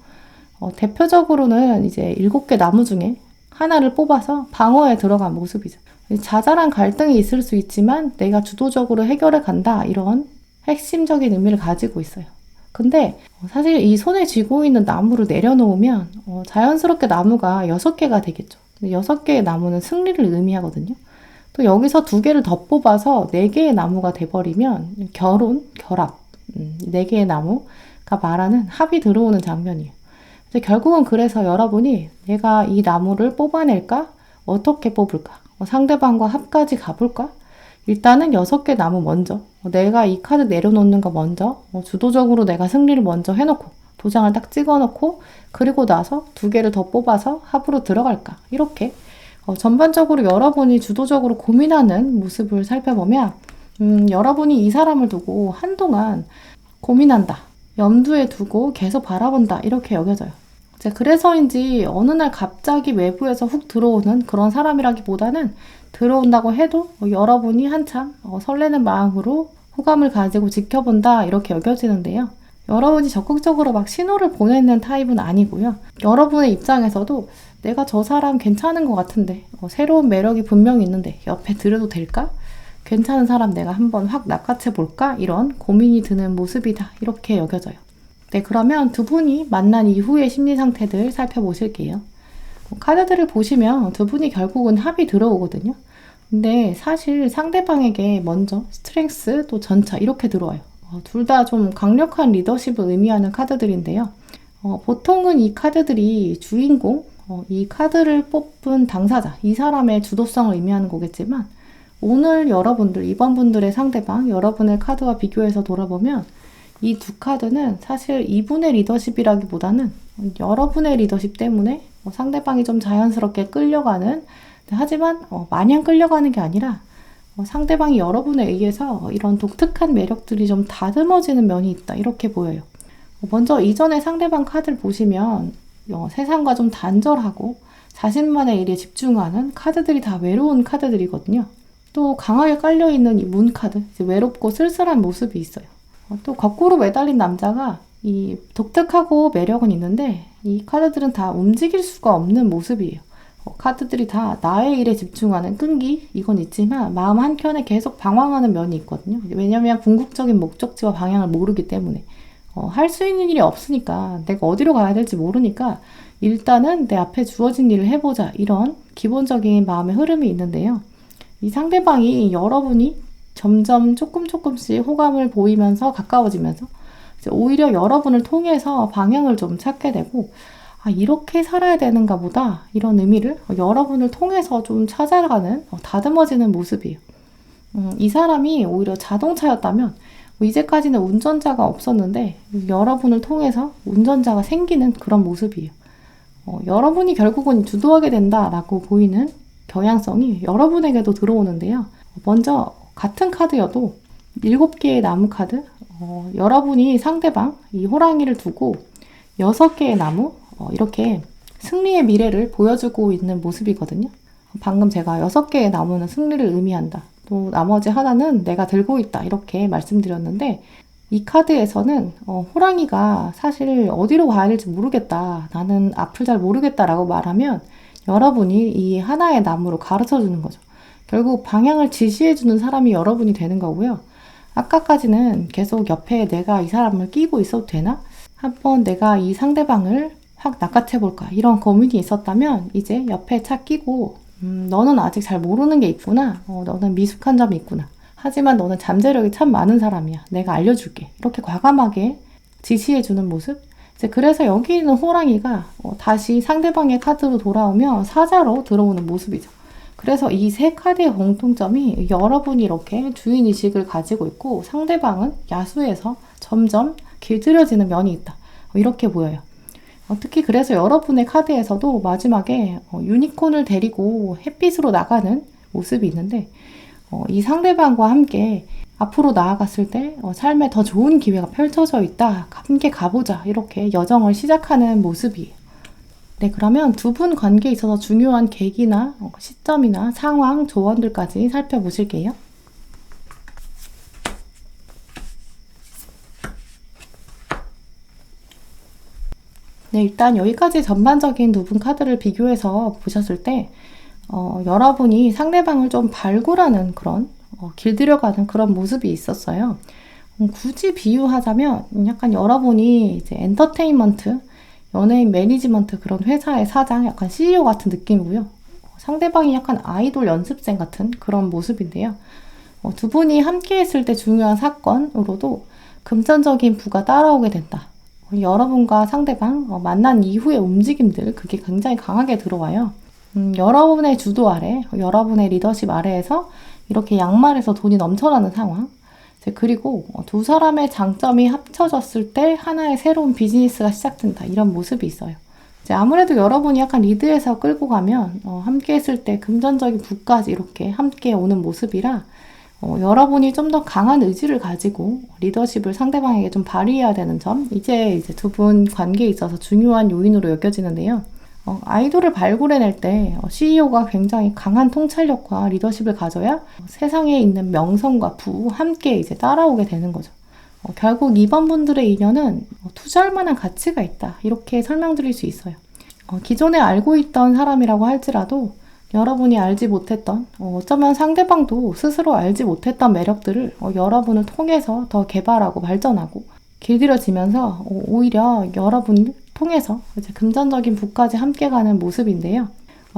A: 대표적으로는 이제 7개 나무 중에 하나를 뽑아서 방어에 들어간 모습이죠. 자잘한 갈등이 있을 수 있지만 내가 주도적으로 해결해 간다 이런 핵심적인 의미를 가지고 있어요. 근데 사실 이 손에 쥐고 있는 나무를 내려놓으면 자연스럽게 나무가 6개가 되겠죠. 6개의 나무는 승리를 의미하거든요. 또 여기서 2개를 더 뽑아서 4개의 나무가 돼버리면 결혼, 결합, 4개의 나무가 말하는 합이 들어오는 장면이에요. 결국은 그래서 여러분이 내가 이 나무를 뽑아낼까? 어떻게 뽑을까? 상대방과 합까지 가볼까? 일단은 6개 나무 먼저 내가 이 카드 내려놓는 거 먼저 주도적으로 내가 승리를 먼저 해놓고 도장을 딱 찍어놓고 그리고 나서 2개를 더 뽑아서 합으로 들어갈까? 이렇게 전반적으로 여러분이 주도적으로 고민하는 모습을 살펴보면 여러분이 이 사람을 두고 한동안 고민한다. 염두에 두고 계속 바라본다. 이렇게 여겨져요. 그래서인지 어느 날 갑자기 외부에서 훅 들어오는 그런 사람이라기보다는 들어온다고 해도 여러분이 한참 설레는 마음으로 호감을 가지고 지켜본다. 이렇게 여겨지는데요. 여러분이 적극적으로 막 신호를 보내는 타입은 아니고요. 여러분의 입장에서도 내가 저 사람 괜찮은 것 같은데 새로운 매력이 분명히 있는데 옆에 들여도 될까? 괜찮은 사람 내가 한번 확 낚아채 볼까? 이런 고민이 드는 모습이다. 이렇게 여겨져요. 네, 그러면 두 분이 만난 이후의 심리 상태들 살펴보실게요. 카드들을 보시면 두 분이 결국은 합이 들어오거든요. 근데 사실 상대방에게 먼저 스트렝스 또 전차 이렇게 들어와요. 둘 다 좀 강력한 리더십을 의미하는 카드들인데요. 보통은 이 카드들이 주인공, 이 카드를 뽑은 당사자, 이 사람의 주도성을 의미하는 거겠지만 오늘 여러분들, 이번 분들의 상대방, 여러분의 카드와 비교해서 돌아보면 이 두 카드는 사실 이분의 리더십이라기보다는 여러분의 리더십 때문에 상대방이 좀 자연스럽게 끌려가는, 하지만 마냥 끌려가는 게 아니라 상대방이 여러분에 의해서 이런 독특한 매력들이 좀 다듬어지는 면이 있다. 이렇게 보여요. 먼저 이전에 상대방 카드를 보시면 세상과 좀 단절하고 자신만의 일에 집중하는 카드들이 다 외로운 카드들이거든요. 또 강하게 깔려있는 이 문 카드, 외롭고 쓸쓸한 모습이 있어요. 또 거꾸로 매달린 남자가 이 독특하고 매력은 있는데 이 카드들은 다 움직일 수가 없는 모습이에요. 카드들이 다 나의 일에 집중하는 끈기 이건 있지만 마음 한켠에 계속 방황하는 면이 있거든요. 왜냐하면 궁극적인 목적지와 방향을 모르기 때문에 할 수 있는 일이 없으니까 내가 어디로 가야 될지 모르니까 일단은 내 앞에 주어진 일을 해보자 이런 기본적인 마음의 흐름이 있는데요. 이 상대방이 여러분이 점점 조금씩 호감을 보이면서 가까워지면서 이제 오히려 여러분을 통해서 방향을 좀 찾게 되고 이렇게 살아야 되는가 보다 이런 의미를 여러분을 통해서 좀 찾아가는 다듬어지는 모습이에요. 이 사람이 오히려 자동차였다면 이제까지는 운전자가 없었는데 여러분을 통해서 운전자가 생기는 그런 모습이에요. 여러분이 결국은 주도하게 된다라고 보이는 경향성이 여러분에게도 들어오는데요. 먼저 같은 카드여도 7개의 나무 카드, 여러분이 상대방 이 호랑이를 두고 6개의 나무, 이렇게 승리의 미래를 보여주고 있는 모습이거든요. 방금 제가 6개의 나무는 승리를 의미한다. 또 나머지 하나는 내가 들고 있다. 이렇게 말씀드렸는데 이 카드에서는 호랑이가 사실 어디로 가야 될지 모르겠다. 나는 앞을 잘 모르겠다라고 말하면 여러분이 이 하나의 나무로 가르쳐 주는 거죠. 결국 방향을 지시해 주는 사람이 여러분이 되는 거고요. 아까까지는 계속 옆에 내가 이 사람을 끼고 있어도 되나? 한번 내가 이 상대방을 확 낚아채 볼까? 이런 고민이 있었다면 이제 옆에 착 끼고 너는 아직 잘 모르는 게 있구나. 너는 미숙한 점이 있구나. 하지만 너는 잠재력이 참 많은 사람이야. 내가 알려줄게. 이렇게 과감하게 지시해주는 모습. 이제 그래서 여기 있는 호랑이가 다시 상대방의 카드로 돌아오며 사자로 들어오는 모습이죠. 그래서 이 세 카드의 공통점이 여러분이 이렇게 주인의식을 가지고 있고 상대방은 야수에서 점점 길들여지는 면이 있다. 이렇게 보여요. 특히 그래서 여러분의 카드에서도 마지막에 유니콘을 데리고 햇빛으로 나가는 모습이 있는데 이 상대방과 함께 앞으로 나아갔을 때 삶에 더 좋은 기회가 펼쳐져 있다. 함께 가보자. 이렇게 여정을 시작하는 모습이에요. 네, 그러면 두 분 관계에 있어서 중요한 계기나 시점이나 상황, 조언들까지 살펴보실게요. 네, 일단 여기까지 전반적인 두 분 카드를 비교해서 보셨을 때 여러분이 상대방을 좀 발굴하는 그런 길들여가는 그런 모습이 있었어요. 굳이 비유하자면 약간 여러분이 이제 엔터테인먼트, 연예인 매니지먼트 그런 회사의 사장, 약간 CEO 같은 느낌이고요. 상대방이 약간 아이돌 연습생 같은 그런 모습인데요. 두 분이 함께 했을 때 중요한 사건으로도 금전적인 부가 따라오게 된다. 여러분과 상대방 만난 이후의 움직임들, 그게 굉장히 강하게 들어와요. 여러분의 주도 아래, 여러분의 리더십 아래에서 이렇게 양말에서 돈이 넘쳐나는 상황. 그리고 두 사람의 장점이 합쳐졌을 때 하나의 새로운 비즈니스가 시작된다. 이런 모습이 있어요. 이제 아무래도 여러분이 약간 리드해서 끌고 가면 함께 했을 때 금전적인 부까지 이렇게 함께 오는 모습이라 여러분이 좀 더 강한 의지를 가지고 리더십을 상대방에게 좀 발휘해야 되는 점, 이제 두 분 관계에 있어서 중요한 요인으로 여겨지는데요. 아이돌을 발굴해낼 때 CEO가 굉장히 강한 통찰력과 리더십을 가져야 세상에 있는 명성과 부 함께 이제 따라오게 되는 거죠. 결국 이번 분들의 인연은 투자할 만한 가치가 있다. 이렇게 설명드릴 수 있어요. 기존에 알고 있던 사람이라고 할지라도 여러분이 알지 못했던 어쩌면 상대방도 스스로 알지 못했던 매력들을 여러분을 통해서 더 개발하고 발전하고 길들여지면서 오히려 여러분을 통해서 이제 금전적인 부까지 함께 가는 모습인데요.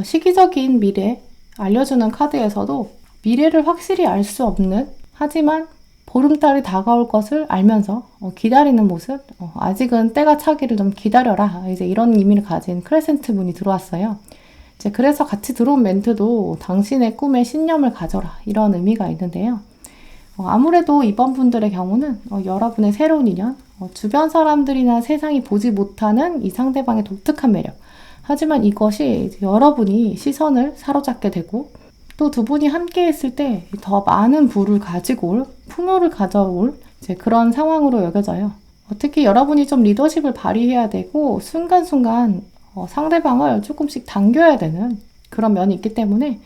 A: 시기적인 미래 알려주는 카드에서도 미래를 확실히 알 수 없는, 하지만 보름달이 다가올 것을 알면서 기다리는 모습, 아직은 때가 차기를 좀 기다려라, 이제 이런 의미를 가진 크레센트 문이 들어왔어요. 이제 그래서 같이 들어온 멘트도 당신의 꿈에 신념을 가져라, 이런 의미가 있는데요. 아무래도 이번 분들의 경우는 여러분의 새로운 인연, 주변 사람들이나 세상이 보지 못하는 이 상대방의 독특한 매력. 하지만 이것이 여러분이 시선을 사로잡게 되고 또 두 분이 함께 했을 때 더 많은 부를 가지고 올, 풍요를 가져올 이제 그런 상황으로 여겨져요. 특히 여러분이 좀 리더십을 발휘해야 되고 순간순간 상대방을 조금씩 당겨야 되는 그런 면이 있기 때문에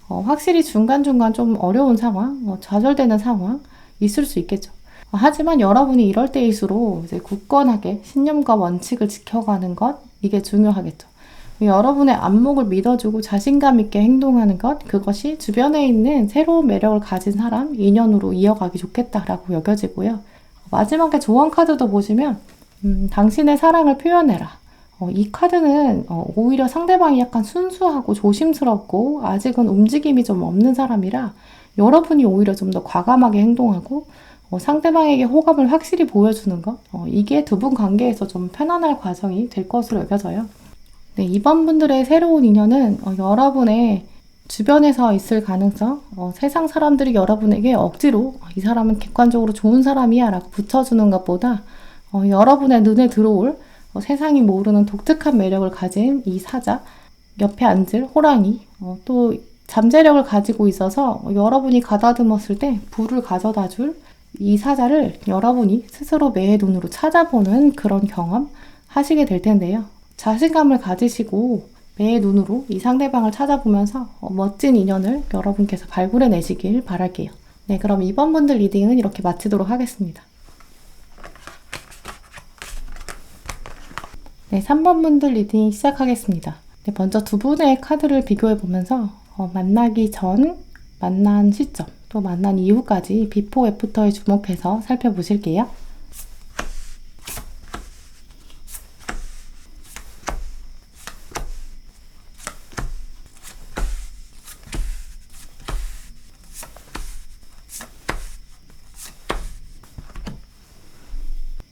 A: 확실히 중간중간 좀 어려운 상황, 좌절되는 상황 있을 수 있겠죠. 하지만 여러분이 이럴 때일수록 이제 굳건하게 신념과 원칙을 지켜가는 것, 이게 중요하겠죠. 여러분의 안목을 믿어주고 자신감 있게 행동하는 것, 그것이 주변에 있는 새로운 매력을 가진 사람, 인연으로 이어가기 좋겠다라고 여겨지고요. 마지막에 조언 카드도 보시면 당신의 사랑을 표현해라. 이 카드는 오히려 상대방이 약간 순수하고 조심스럽고 아직은 움직임이 좀 없는 사람이라 여러분이 오히려 좀 더 과감하게 행동하고 상대방에게 호감을 확실히 보여주는 것, 이게 두 분 관계에서 좀 편안할 과정이 될 것으로 여겨져요. 네, 이번 분들의 새로운 인연은 여러분의 주변에서 있을 가능성, 세상 사람들이 여러분에게 억지로 이 사람은 객관적으로 좋은 사람이야 라고 붙여주는 것보다 여러분의 눈에 들어올 세상이 모르는 독특한 매력을 가진 이 사자, 옆에 앉을 호랑이, 또 잠재력을 가지고 있어서 여러분이 가다듬었을 때 불을 가져다 줄 이 사자를 여러분이 스스로 매의 눈으로 찾아보는 그런 경험 하시게 될 텐데요. 자신감을 가지시고 매의 눈으로 이 상대방을 찾아보면서 멋진 인연을 여러분께서 발굴해내시길 바랄게요. 네, 그럼 이번 분들 리딩은 이렇게 마치도록 하겠습니다. 네, 3번 분들 리딩 시작하겠습니다. 네, 먼저 두 분의 카드를 비교해 보면서 만나기 전, 만난 시점, 또 만난 이후까지 비포 애프터에 주목해서 살펴보실게요.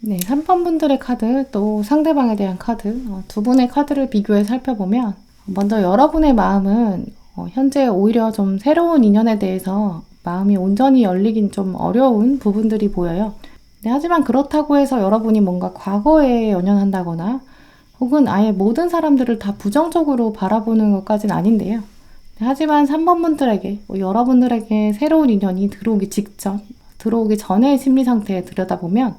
A: 네, 3번 분들의 카드, 또 상대방에 대한 카드, 두 분의 카드를 비교해 살펴보면 먼저 여러분의 마음은 현재 오히려 좀 새로운 인연에 대해서 마음이 온전히 열리긴 좀 어려운 부분들이 보여요. 네, 하지만 그렇다고 해서 여러분이 뭔가 과거에 연연한다거나 혹은 아예 모든 사람들을 다 부정적으로 바라보는 것까지는 아닌데요. 네, 하지만 3번 분들에게, 여러분들에게 새로운 인연이 들어오기 직전, 들어오기 전의 심리 상태에 들여다보면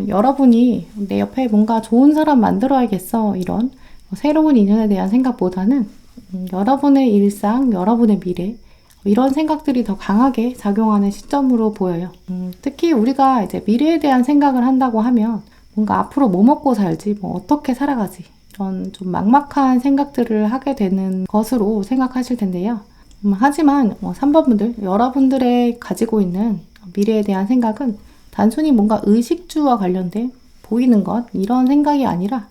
A: 여러분이 내 옆에 뭔가 좋은 사람 만들어야겠어, 이런 새로운 인연에 대한 생각보다는 여러분의 일상, 여러분의 미래, 이런 생각들이 더 강하게 작용하는 시점으로 보여요. 특히 우리가 이제 미래에 대한 생각을 한다고 하면 뭔가 앞으로 뭐 먹고 살지, 뭐 어떻게 살아가지, 이런 좀 막막한 생각들을 하게 되는 것으로 생각하실 텐데요. 하지만 3번 분들, 여러분들의 가지고 있는 미래에 대한 생각은 단순히 뭔가 의식주와 관련된 보이는 것, 이런 생각이 아니라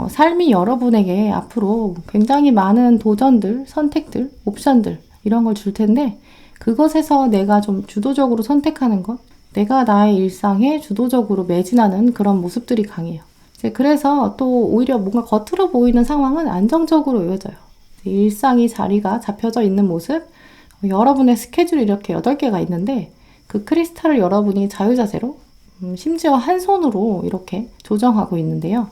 A: 삶이 여러분에게 앞으로 굉장히 많은 도전들, 선택들, 옵션들 이런 걸 줄 텐데 그것에서 내가 좀 주도적으로 선택하는 것, 내가 나의 일상에 주도적으로 매진하는 그런 모습들이 강해요. 그래서 또 오히려 뭔가 겉으로 보이는 상황은 안정적으로 이어져요. 일상이 자리가 잡혀져 있는 모습, 여러분의 스케줄이 이렇게 8개가 있는데 그 크리스탈을 여러분이 자유자재로 심지어 한 손으로 이렇게 조정하고 있는데요.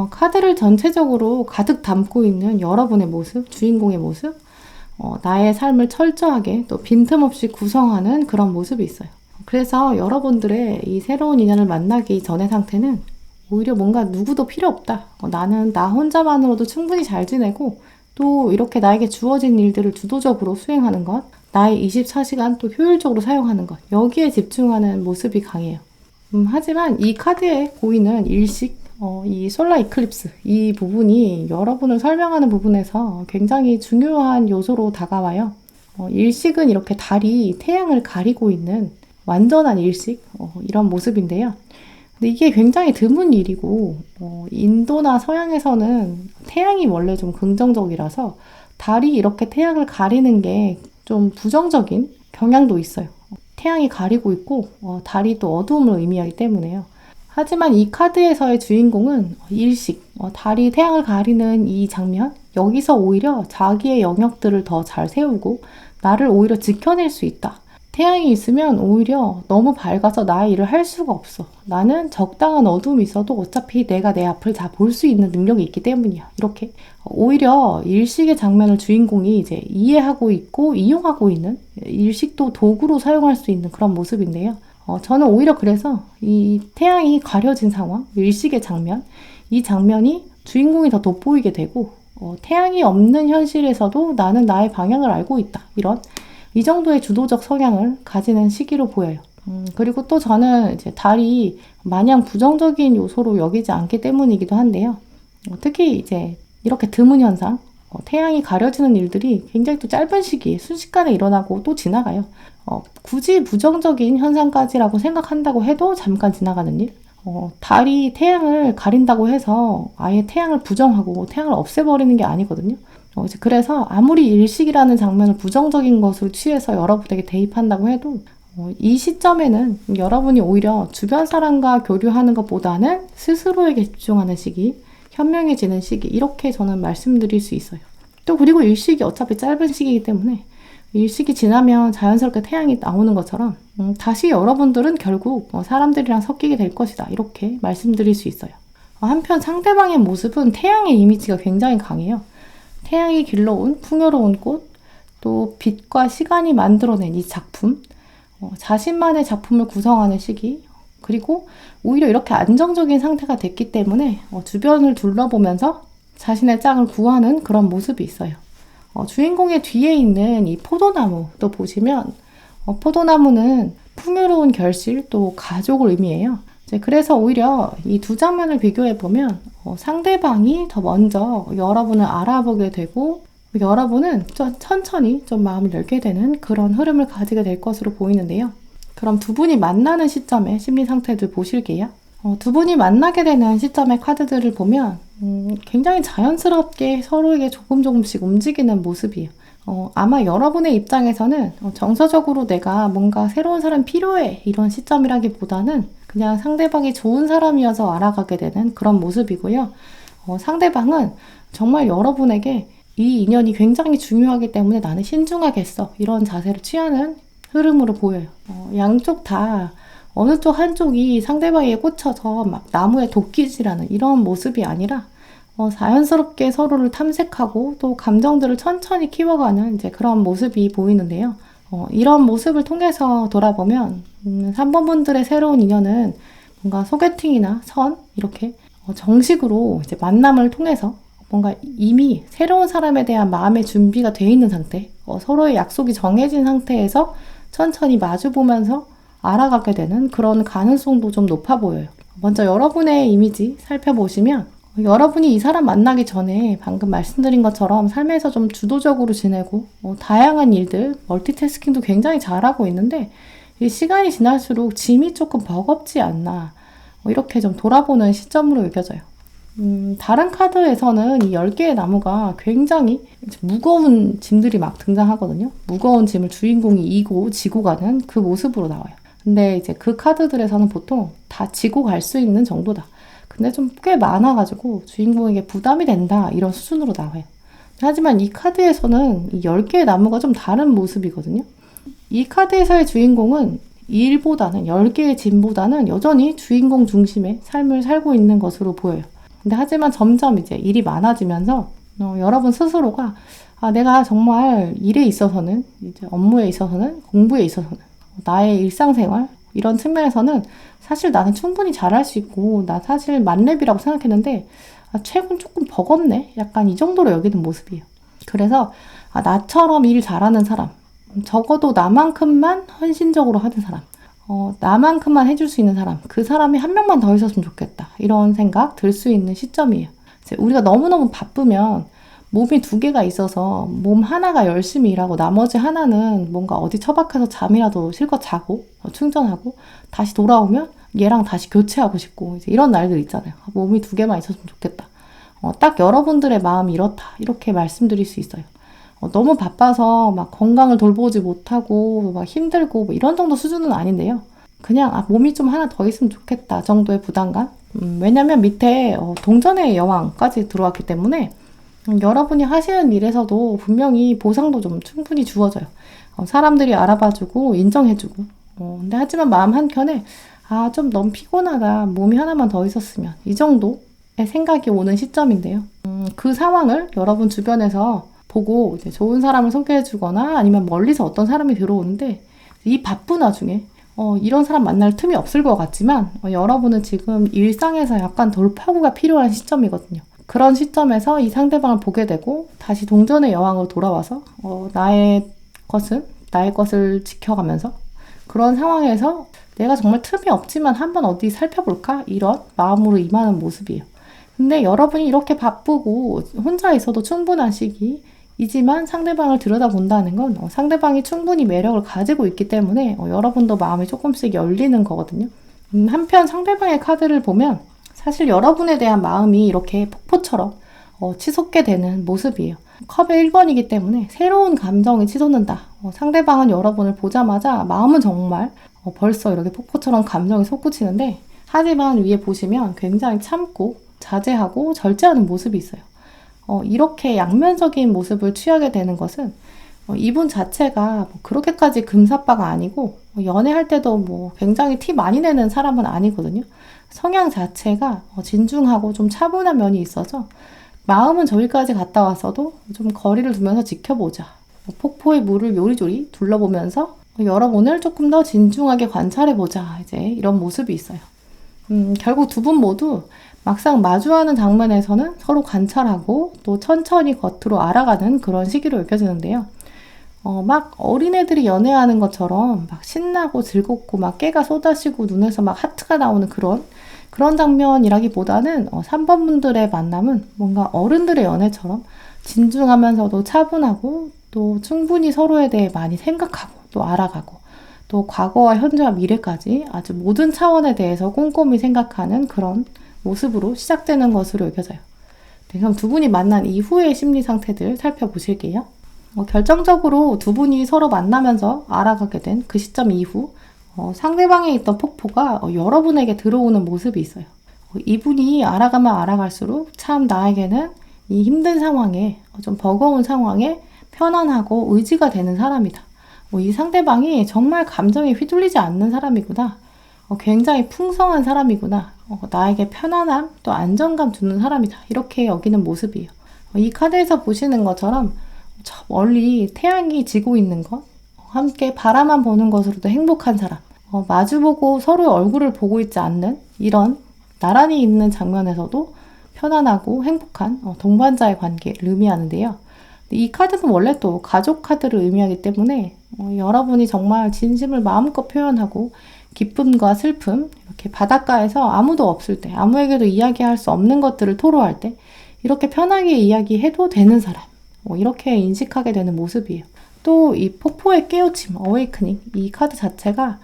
A: 카드를 전체적으로 가득 담고 있는 여러분의 모습, 주인공의 모습, 나의 삶을 철저하게 또 빈틈없이 구성하는 그런 모습이 있어요. 그래서 여러분들의 이 새로운 인연을 만나기 전의 상태는 오히려 뭔가 누구도 필요 없다. 나는 나 혼자만으로도 충분히 잘 지내고 또 이렇게 나에게 주어진 일들을 주도적으로 수행하는 것, 나의 24시간 또 효율적으로 사용하는 것, 여기에 집중하는 모습이 강해요. 하지만 이 카드에 보이는 일식, 이 솔라 이클립스, 이 부분이 여러분을 설명하는 부분에서 굉장히 중요한 요소로 다가와요. 일식은 이렇게 달이 태양을 가리고 있는 완전한 일식, 이런 모습인데요. 근데 이게 굉장히 드문 일이고, 인도나 서양에서는 태양이 원래 좀 긍정적이라서 달이 이렇게 태양을 가리는 게 좀 부정적인 경향도 있어요. 태양이 가리고 있고, 달이 또 어두움을 의미하기 때문에요. 하지만 이 카드에서의 주인공은 일식, 달이 태양을 가리는 이 장면, 여기서 오히려 자기의 영역들을 더 잘 세우고 나를 오히려 지켜낼 수 있다. 태양이 있으면 오히려 너무 밝아서 나의 일을 할 수가 없어. 나는 적당한 어둠이 있어도 어차피 내가 내 앞을 다 볼 수 있는 능력이 있기 때문이야. 이렇게 오히려 일식의 장면을 주인공이 이제 이해하고 있고 이용하고 있는, 일식도 도구로 사용할 수 있는 그런 모습인데요. 저는 오히려 그래서 이 태양이 가려진 상황, 일식의 장면, 이 장면이 주인공이 더 돋보이게 되고 태양이 없는 현실에서도 나는 나의 방향을 알고 있다. 이 정도의 주도적 성향을 가지는 시기로 보여요. 그리고 또 저는 이제 달이 마냥 부정적인 요소로 여기지 않기 때문이기도 한데요. 특히 이제 이렇게 드문 현상, 태양이 가려지는 일들이 굉장히 또 짧은 시기에 순식간에 일어나고 또 지나가요. 굳이 부정적인 현상까지라고 생각한다고 해도 잠깐 지나가는 일. 달이 태양을 가린다고 해서 아예 태양을 부정하고 태양을 없애버리는 게 아니거든요. 그래서 아무리 일식이라는 장면을 부정적인 것으로 취해서 여러분에게 대입한다고 해도 이 시점에는 여러분이 오히려 주변 사람과 교류하는 것보다는 스스로에게 집중하는 시기, 현명해지는 시기, 이렇게 저는 말씀드릴 수 있어요. 또 그리고 일식이 어차피 짧은 시기이기 때문에 일식이 지나면 자연스럽게 태양이 나오는 것처럼 다시 여러분들은 결국 사람들이랑 섞이게 될 것이다, 이렇게 말씀드릴 수 있어요. 한편 상대방의 모습은 태양의 이미지가 굉장히 강해요. 태양이 길러온 풍요로운 꽃, 또 빛과 시간이 만들어낸 이 작품, 자신만의 작품을 구성하는 시기, 그리고 오히려 이렇게 안정적인 상태가 됐기 때문에 주변을 둘러보면서 자신의 짝을 구하는 그런 모습이 있어요. 주인공의 뒤에 있는 이 포도나무도 보시면 포도나무는 풍요로운 결실 또 가족을 의미해요. 그래서 오히려 이 두 장면을 비교해 보면 상대방이 더 먼저 여러분을 알아보게 되고 여러분은 천천히 좀 마음을 열게 되는 그런 흐름을 가지게 될 것으로 보이는데요. 그럼 두 분이 만나는 시점의 심리 상태들 보실게요. 두 분이 만나게 되는 시점의 카드들을 보면 굉장히 자연스럽게 서로에게 조금씩 움직이는 모습이에요. 아마 여러분의 입장에서는 정서적으로 내가 뭔가 새로운 사람이 필요해 이런 시점이라기보다는 그냥 상대방이 좋은 사람이어서 알아가게 되는 그런 모습이고요. 상대방은 정말 여러분에게 이 인연이 굉장히 중요하기 때문에 나는 신중하겠어 이런 자세를 취하는 흐름으로 보여요. 양쪽 다 어느 쪽 한쪽이 상대방에게 꽂혀서 막 나무에 도끼질하는 이런 모습이 아니라 자연스럽게 서로를 탐색하고 또 감정들을 천천히 키워가는 이제 그런 모습이 보이는데요. 이런 모습을 통해서 돌아보면 3번 분들의 새로운 인연은 뭔가 소개팅이나 선 이렇게 정식으로 이제 만남을 통해서 뭔가 이미 새로운 사람에 대한 마음의 준비가 돼 있는 상태, 서로의 약속이 정해진 상태에서 천천히 마주보면서 알아가게 되는 그런 가능성도 좀 높아 보여요. 먼저 여러분의 이미지 살펴보시면 여러분이 이 사람 만나기 전에 방금 말씀드린 것처럼 삶에서 좀 주도적으로 지내고 다양한 일들, 멀티태스킹도 굉장히 잘하고 있는데 이 시간이 지날수록 짐이 조금 버겁지 않나 이렇게 좀 돌아보는 시점으로 여겨져요. 다른 카드에서는 이 10개의 나무가 굉장히 무거운 짐들이 막 등장하거든요. 무거운 짐을 주인공이 이고 지고 가는 그 모습으로 나와요. 근데 이제 그 카드들에서는 보통 다 지고 갈 수 있는 정도다. 근데 좀 꽤 많아가지고 주인공에게 부담이 된다 이런 수준으로 나와요. 하지만 이 카드에서는 이 10개의 나무가 좀 다른 모습이거든요. 이 카드에서의 주인공은 일보다는 10개의 짐보다는 여전히 주인공 중심의 삶을 살고 있는 것으로 보여요. 근데 하지만 점점 이제 일이 많아지면서 여러분 스스로가 내가 정말 일에 있어서는 이제 업무에 있어서는 공부에 있어서는 나의 일상생활 이런 측면에서는 사실 나는 충분히 잘할 수 있고 나 사실 만렙이라고 생각했는데 최근 조금 버겁네 약간 이 정도로 여기는 모습이에요. 그래서 나처럼 일 잘하는 사람 적어도 나만큼만 헌신적으로 하는 사람 나만큼만 해줄 수 있는 사람 그 사람이 한 명만 더 있었으면 좋겠다 이런 생각 들 수 있는 시점이에요. 우리가 너무너무 바쁘면 몸이 두 개가 있어서 몸 하나가 열심히 일하고 나머지 하나는 뭔가 어디 처박혀서 잠이라도 실컷 자고 충전하고 다시 돌아오면 얘랑 다시 교체하고 싶고 이제 이런 날들 있잖아요. 몸이 두 개만 있었으면 좋겠다. 딱 여러분들의 마음이 이렇다 이렇게 말씀드릴 수 있어요. 너무 바빠서 막 건강을 돌보지 못하고 막 힘들고 뭐 이런 정도 수준은 아닌데요. 그냥 몸이 좀 하나 더 있으면 좋겠다 정도의 부담감. 왜냐면 밑에 동전의 여왕까지 들어왔기 때문에 여러분이 하시는 일에서도 분명히 보상도 좀 충분히 주어져요. 사람들이 알아봐주고 인정해주고 근데 하지만 마음 한켠에 좀 너무 피곤하다 몸이 하나만 더 있었으면 이 정도의 생각이 오는 시점인데요. 그 상황을 여러분 주변에서 보고 이제 좋은 사람을 소개해주거나 아니면 멀리서 어떤 사람이 들어오는데 이 바쁜 와중에 이런 사람 만날 틈이 없을 것 같지만 여러분은 지금 일상에서 약간 돌파구가 필요한 시점이거든요. 그런 시점에서 이 상대방을 보게 되고 다시 동전의 여왕으로 돌아와서 나의 것을 지켜가면서 그런 상황에서 내가 정말 틈이 없지만 한번 어디 살펴볼까? 이런 마음으로 임하는 모습이에요. 근데 여러분이 이렇게 바쁘고 혼자 있어도 충분한 시기이지만 상대방을 들여다본다는 건 상대방이 충분히 매력을 가지고 있기 때문에 여러분도 마음이 조금씩 열리는 거거든요. 한편 상대방의 카드를 보면 사실 여러분에 대한 마음이 이렇게 폭포처럼 치솟게 되는 모습이에요. 컵의 1번이기 때문에 새로운 감정이 치솟는다. 상대방은 여러분을 보자마자 마음은 정말 벌써 이렇게 폭포처럼 감정이 솟구치는데 하지만 위에 보시면 굉장히 참고 자제하고 절제하는 모습이 있어요. 이렇게 양면적인 모습을 취하게 되는 것은 이분 자체가 그렇게까지 금사빠가 아니고 연애할 때도 굉장히 티 많이 내는 사람은 아니거든요. 성향 자체가 진중하고 좀 차분한 면이 있어서 마음은 저기까지 갔다 왔어도 좀 거리를 두면서 지켜보자. 폭포의 물을 요리조리 둘러보면서 여러분을 조금 더 진중하게 관찰해보자. 이제 이런 모습이 있어요. 결국 두 분 모두 막상 마주하는 장면에서는 서로 관찰하고 또 천천히 겉으로 알아가는 그런 시기로 여겨지는데요. 막 어린애들이 연애하는 것처럼 막 신나고 즐겁고 막 깨가 쏟아지고 눈에서 막 하트가 나오는 그런 장면이라기보다는 3번 분들의 만남은 뭔가 어른들의 연애처럼 진중하면서도 차분하고 또 충분히 서로에 대해 많이 생각하고 또 알아가고 또 과거와 현재와 미래까지 아주 모든 차원에 대해서 꼼꼼히 생각하는 그런 모습으로 시작되는 것으로 여겨져요. 네, 그럼 두 분이 만난 이후의 심리 상태들 살펴보실게요. 결정적으로 두 분이 서로 만나면서 알아가게 된 그 시점 이후 상대방에 있던 폭포가 여러분에게 들어오는 모습이 있어요. 이분이 알아가면 알아갈수록 참 나에게는 이 힘든 상황에 좀 버거운 상황에 편안하고 의지가 되는 사람이다. 이 상대방이 정말 감정에 휘둘리지 않는 사람이구나. 굉장히 풍성한 사람이구나. 나에게 편안함 또 안정감 주는 사람이다. 이렇게 여기는 모습이에요. 이 카드에서 보시는 것처럼 저 멀리 태양이 지고 있는 것, 함께 바라만 보는 것으로도 행복한 사람, 마주보고 서로의 얼굴을 보고 있지 않는 이런 나란히 있는 장면에서도 편안하고 행복한 동반자의 관계를 의미하는데요. 이 카드는 원래 또 가족 카드를 의미하기 때문에 여러분이 정말 진심을 마음껏 표현하고 기쁨과 슬픔, 이렇게 바닷가에서 아무도 없을 때, 아무에게도 이야기할 수 없는 것들을 토로할 때 이렇게 편하게 이야기해도 되는 사람, 이렇게 인식하게 되는 모습이에요. 또 이 폭포의 깨우침, 어웨이크닝, 이 카드 자체가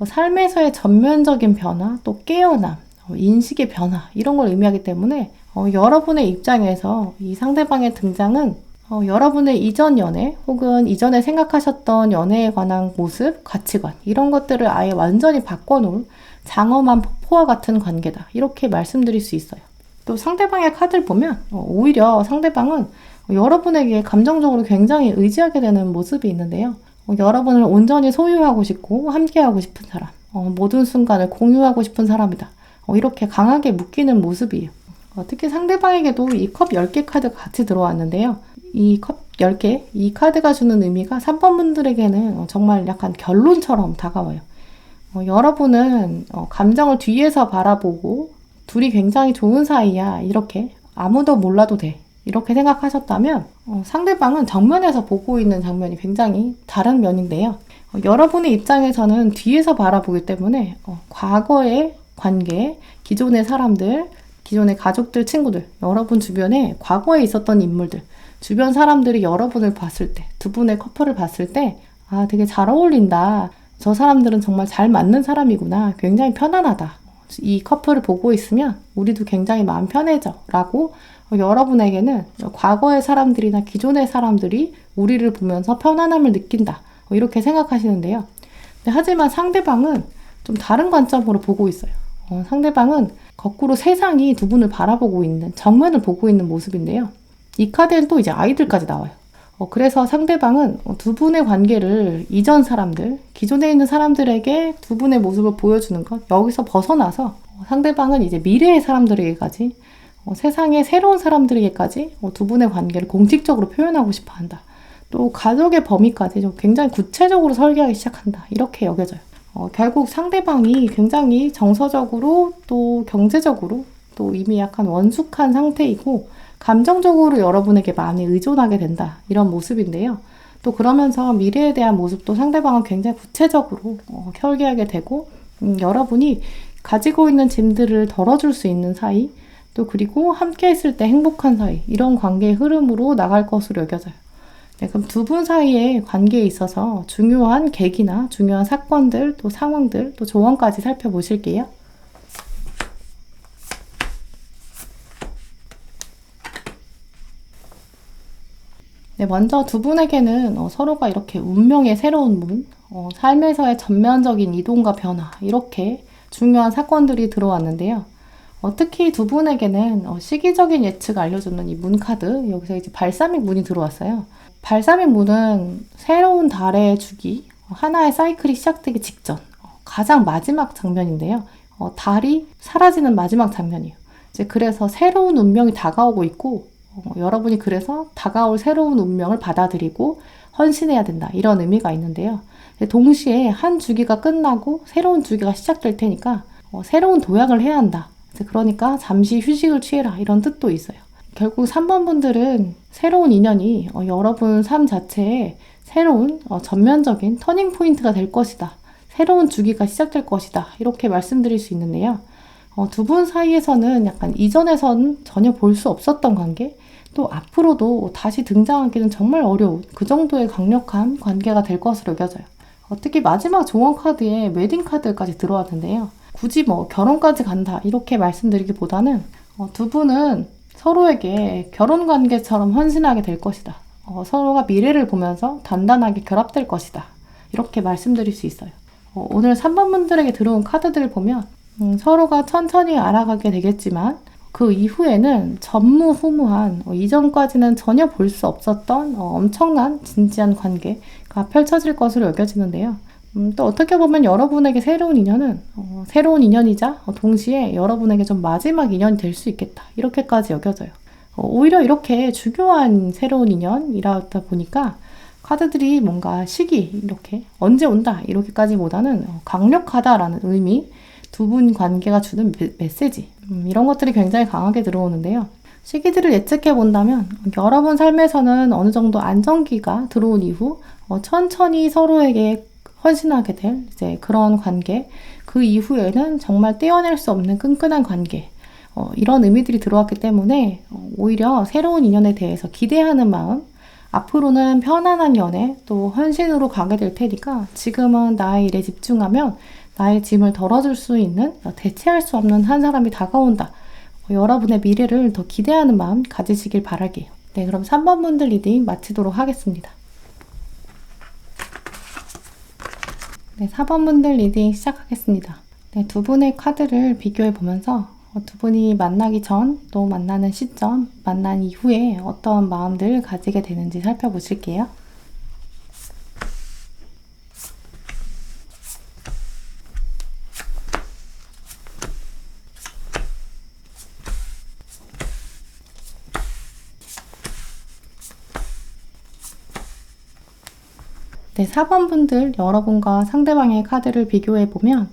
A: 삶에서의 전면적인 변화, 또 깨어남, 인식의 변화 이런 걸 의미하기 때문에 여러분의 입장에서 이 상대방의 등장은 여러분의 이전 연애 혹은 이전에 생각하셨던 연애에 관한 모습, 가치관 이런 것들을 아예 완전히 바꿔놓은 장엄한 폭포와 같은 관계다. 이렇게 말씀드릴 수 있어요. 또 상대방의 카드를 보면 오히려 상대방은 여러분에게 감정적으로 굉장히 의지하게 되는 모습이 있는데요. 여러분을 온전히 소유하고 싶고 함께하고 싶은 사람, 모든 순간을 공유하고 싶은 사람이다. 이렇게 강하게 묶이는 모습이에요. 특히 상대방에게도 이 컵 10개 카드가 같이 들어왔는데요. 이 컵 10개, 이 카드가 주는 의미가 3번 분들에게는 정말 약간 결론처럼 다가와요. 여러분은 감정을 뒤에서 바라보고 둘이 굉장히 좋은 사이야. 이렇게 아무도 몰라도 돼. 이렇게 생각하셨다면 상대방은 정면에서 보고 있는 장면이 굉장히 다른 면인데요. 여러분의 입장에서는 뒤에서 바라보기 때문에 과거의 관계, 기존의 사람들, 기존의 가족들, 친구들, 여러분 주변에 과거에 있었던 인물들, 주변 사람들이 여러분을 봤을 때, 두 분의 커플을 봤을 때 되게 잘 어울린다. 저 사람들은 정말 잘 맞는 사람이구나. 굉장히 편안하다. 이 커플을 보고 있으면 우리도 굉장히 마음 편해져. 라고 여러분에게는 과거의 사람들이나 기존의 사람들이 우리를 보면서 편안함을 느낀다. 이렇게 생각하시는데요. 하지만 상대방은 좀 다른 관점으로 보고 있어요. 상대방은 거꾸로 세상이 두 분을 바라보고 있는, 정면을 보고 있는 모습인데요. 이 카드에는 또 이제 아이들까지 나와요. 그래서 상대방은 두 분의 관계를 이전 사람들, 기존에 있는 사람들에게 두 분의 모습을 보여주는 것, 여기서 벗어나서 상대방은 이제 미래의 사람들에게까지, 세상의 새로운 사람들에게까지 두 분의 관계를 공식적으로 표현하고 싶어 한다. 또 가족의 범위까지 좀 굉장히 구체적으로 설계하기 시작한다. 이렇게 여겨져요. 결국 상대방이 굉장히 정서적으로 또 경제적으로 또 이미 약간 원숙한 상태이고 감정적으로 여러분에게 많이 의존하게 된다. 이런 모습인데요. 또 그러면서 미래에 대한 모습도 상대방은 굉장히 구체적으로 설계하게 되고 여러분이 가지고 있는 짐들을 덜어줄 수 있는 사이 또 그리고 함께 있을 때 행복한 사이 이런 관계의 흐름으로 나갈 것으로 여겨져요. 네, 그럼 두 분 사이의 관계에 있어서 중요한 계기나 중요한 사건들, 또 상황들, 또 조언까지 살펴보실게요. 네, 먼저 두 분에게는 서로가 이렇게 운명의 새로운 문, 삶에서의 전면적인 이동과 변화, 이렇게 중요한 사건들이 들어왔는데요. 특히 두 분에게는 시기적인 예측을 알려주는 이 문카드, 여기서 이제 발사믹 문이 들어왔어요. 발사믹 문은 새로운 달의 주기, 하나의 사이클이 시작되기 직전, 가장 마지막 장면인데요. 달이 사라지는 마지막 장면이에요. 이제 그래서 새로운 운명이 다가오고 있고, 여러분이 그래서 다가올 새로운 운명을 받아들이고 헌신해야 된다. 이런 의미가 있는데요. 동시에 한 주기가 끝나고 새로운 주기가 시작될 테니까 새로운 도약을 해야 한다. 그러니까 잠시 휴식을 취해라. 이런 뜻도 있어요. 결국 3번 분들은 새로운 인연이 여러분 삶 자체에 새로운 전면적인 터닝 포인트가 될 것이다. 새로운 주기가 시작될 것이다. 이렇게 말씀드릴 수 있는데요. 두 분 사이에서는 약간 이전에선 전혀 볼 수 없었던 관계, 또 앞으로도 다시 등장하기는 정말 어려운 그 정도의 강력한 관계가 될 것으로 여겨져요. 특히 마지막 종원 카드에 웨딩 카드까지 들어왔는데요. 굳이 뭐 결혼까지 간다 이렇게 말씀드리기보다는 두 분은 서로에게 결혼 관계처럼 헌신하게 될 것이다. 서로가 미래를 보면서 단단하게 결합될 것이다. 이렇게 말씀드릴 수 있어요. 오늘 3번 분들에게 들어온 카드들을 보면 서로가 천천히 알아가게 되겠지만 그 이후에는 전무후무한 이전까지는 전혀 볼 수 없었던 엄청난 진지한 관계가 펼쳐질 것으로 여겨지는데요. 또 어떻게 보면 여러분에게 새로운 인연은 새로운 인연이자 동시에 여러분에게 좀 마지막 인연이 될 수 있겠다. 이렇게까지 여겨져요. 오히려 이렇게 중요한 새로운 인연이라다 보니까 카드들이 뭔가 시기 이렇게 언제 온다 이렇게까지보다는 강력하다라는 의미, 두 분 관계가 주는 메시지 이런 것들이 굉장히 강하게 들어오는데요. 시기들을 예측해 본다면 여러분 삶에서는 어느 정도 안정기가 들어온 이후 천천히 서로에게 헌신하게 될 이제 그런 관계, 그 이후에는 정말 떼어낼 수 없는 끈끈한 관계, 이런 의미들이 들어왔기 때문에 오히려 새로운 인연에 대해서 기대하는 마음, 앞으로는 편안한 연애, 또 헌신으로 가게 될 테니까 지금은 나의 일에 집중하면 나의 짐을 덜어줄 수 있는, 대체할 수 없는 한 사람이 다가온다. 여러분의 미래를 더 기대하는 마음 가지시길 바랄게요. 네, 그럼 3번 분들 리딩 마치도록 하겠습니다. 네, 4번 분들 리딩 시작하겠습니다. 네, 두 분의 카드를 비교해 보면서 두 분이 만나기 전, 또 만나는 시점, 만난 이후에 어떤 마음들을 가지게 되는지 살펴보실게요. 네, 4번 분들 여러분과 상대방의 카드를 비교해 보면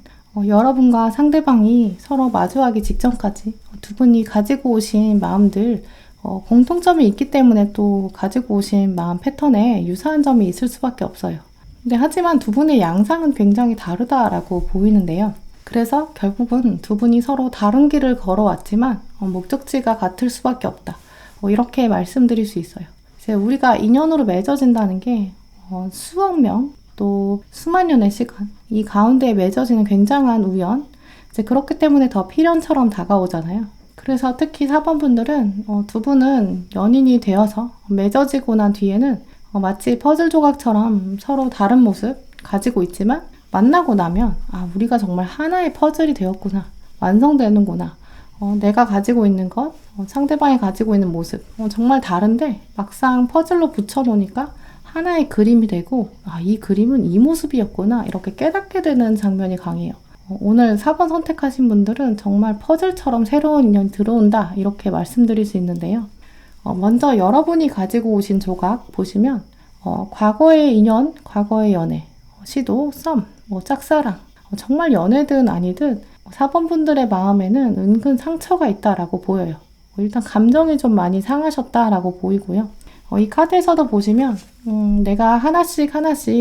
A: 여러분과 상대방이 서로 마주하기 직전까지 두 분이 가지고 오신 마음들 공통점이 있기 때문에 또 가지고 오신 마음 패턴에 유사한 점이 있을 수밖에 없어요. 근데 하지만 두 분의 양상은 굉장히 다르다라고 보이는데요. 그래서 결국은 두 분이 서로 다른 길을 걸어왔지만 목적지가 같을 수밖에 없다. 이렇게 말씀드릴 수 있어요. 이제 우리가 인연으로 맺어진다는 게 수억 명, 또 수만 년의 시간, 이 가운데에 맺어지는 굉장한 우연, 이제 그렇기 때문에 더 필연처럼 다가오잖아요. 그래서 특히 4번 분들은 두 분은 연인이 되어서 맺어지고 난 뒤에는 마치 퍼즐 조각처럼 서로 다른 모습 가지고 있지만 만나고 나면 우리가 정말 하나의 퍼즐이 되었구나, 완성되는구나. 내가 가지고 있는 것, 상대방이 가지고 있는 모습 정말 다른데 막상 퍼즐로 붙여놓으니까 하나의 그림이 되고 이 그림은 이 모습이었구나 이렇게 깨닫게 되는 장면이 강해요. 오늘 4번 선택하신 분들은 정말 퍼즐처럼 새로운 인연이 들어온다 이렇게 말씀드릴 수 있는데요. 먼저 여러분이 가지고 오신 조각 보시면 과거의 인연, 과거의 연애, 시도, 썸, 짝사랑 정말 연애든 아니든 4번 분들의 마음에는 은근 상처가 있다라고 보여요. 일단 감정이 좀 많이 상하셨다라고 보이고요. 이 카드에서도 보시면 내가 하나씩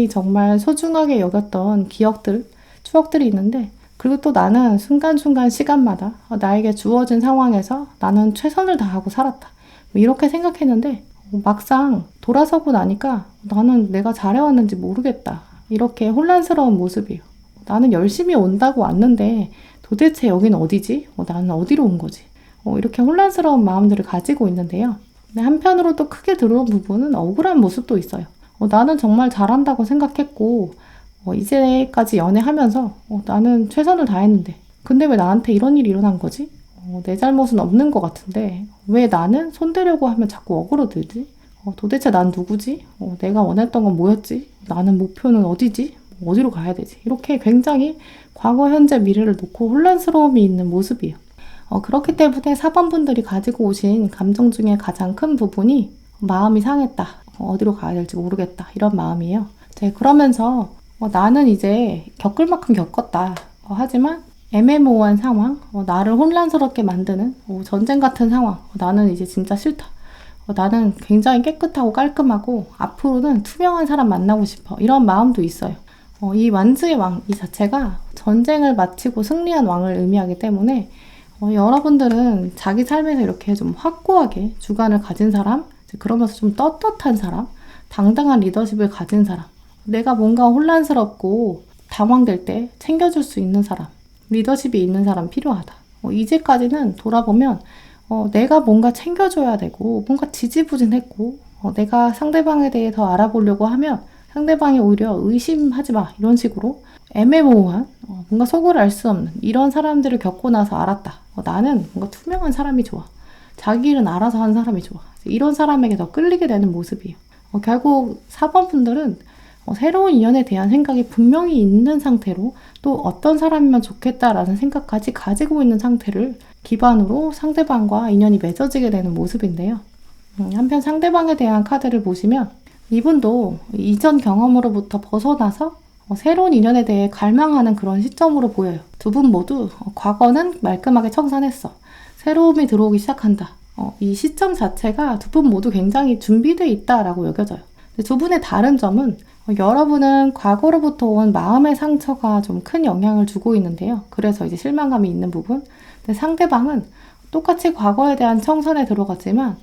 A: 정말 소중하게 여겼던 기억들, 추억들이 있는데 그리고 또 나는 순간순간 시간마다 나에게 주어진 상황에서 나는 최선을 다하고 살았다. 이렇게 생각했는데 막상 돌아서고 나니까 나는 내가 잘해왔는지 모르겠다. 이렇게 혼란스러운 모습이에요. 나는 열심히 온다고 왔는데 도대체 여긴 어디지? 나는 어디로 온 거지? 이렇게 혼란스러운 마음들을 가지고 있는데요. 한편으로 또 크게 들어온 부분은 억울한 모습도 있어요. 나는 정말 잘한다고 생각했고 이제까지 연애하면서 나는 최선을 다했는데 근데 왜 나한테 이런 일이 일어난 거지? 내 잘못은 없는 것 같은데 왜 나는 손대려고 하면 자꾸 억울해지지? 도대체 난 누구지? 내가 원했던 건 뭐였지? 나는 목표는 어디지? 어디로 가야 되지? 이렇게 굉장히 과거, 현재, 미래를 놓고 혼란스러움이 있는 모습이에요. 그렇기 때문에 4번 분들이 가지고 오신 감정 중에 가장 큰 부분이 마음이 상했다. 어디로 가야 될지 모르겠다. 이런 마음이에요. 그러면서 나는 이제 겪을 만큼 겪었다. 하지만 애매모호한 상황, 나를 혼란스럽게 만드는 전쟁 같은 상황, 나는 이제 진짜 싫다. 나는 굉장히 깨끗하고 깔끔하고 앞으로는 투명한 사람 만나고 싶어. 이런 마음도 있어요. 이 완즈의 왕, 이 자체가 전쟁을 마치고 승리한 왕을 의미하기 때문에 여러분들은 자기 삶에서 이렇게 좀 확고하게 주관을 가진 사람, 그러면서 좀 떳떳한 사람, 당당한 리더십을 가진 사람, 내가 뭔가 혼란스럽고 당황될 때 챙겨줄 수 있는 사람, 리더십이 있는 사람 필요하다. 이제까지는 돌아보면 내가 뭔가 챙겨줘야 되고 뭔가 지지부진했고 내가 상대방에 대해 더 알아보려고 하면 상대방이 오히려 의심하지 마 이런 식으로 애매모호한 뭔가 속을 알 수 없는 이런 사람들을 겪고 나서 알았다. 나는 뭔가 투명한 사람이 좋아. 자기 일은 알아서 하는 사람이 좋아. 이런 사람에게 더 끌리게 되는 모습이에요. 결국 4번 분들은 새로운 인연에 대한 생각이 분명히 있는 상태로 또 어떤 사람이면 좋겠다라는 생각까지 가지고 있는 상태를 기반으로 상대방과 인연이 맺어지게 되는 모습인데요. 한편 상대방에 대한 카드를 보시면 이분도 이전 경험으로부터 벗어나서 새로운 인연에 대해 갈망하는 그런 시점으로 보여요. 두 분 모두 과거는 말끔하게 청산했어. 새로움이 들어오기 시작한다. 이 시점 자체가 두 분 모두 굉장히 준비되어 있다라고 여겨져요. 두 분의 다른 점은 여러분은 과거로부터 온 마음의 상처가 좀 큰 영향을 주고 있는데요. 그래서 이제 실망감이 있는 부분. 근데 상대방은 똑같이 과거에 대한 청산에 들어갔지만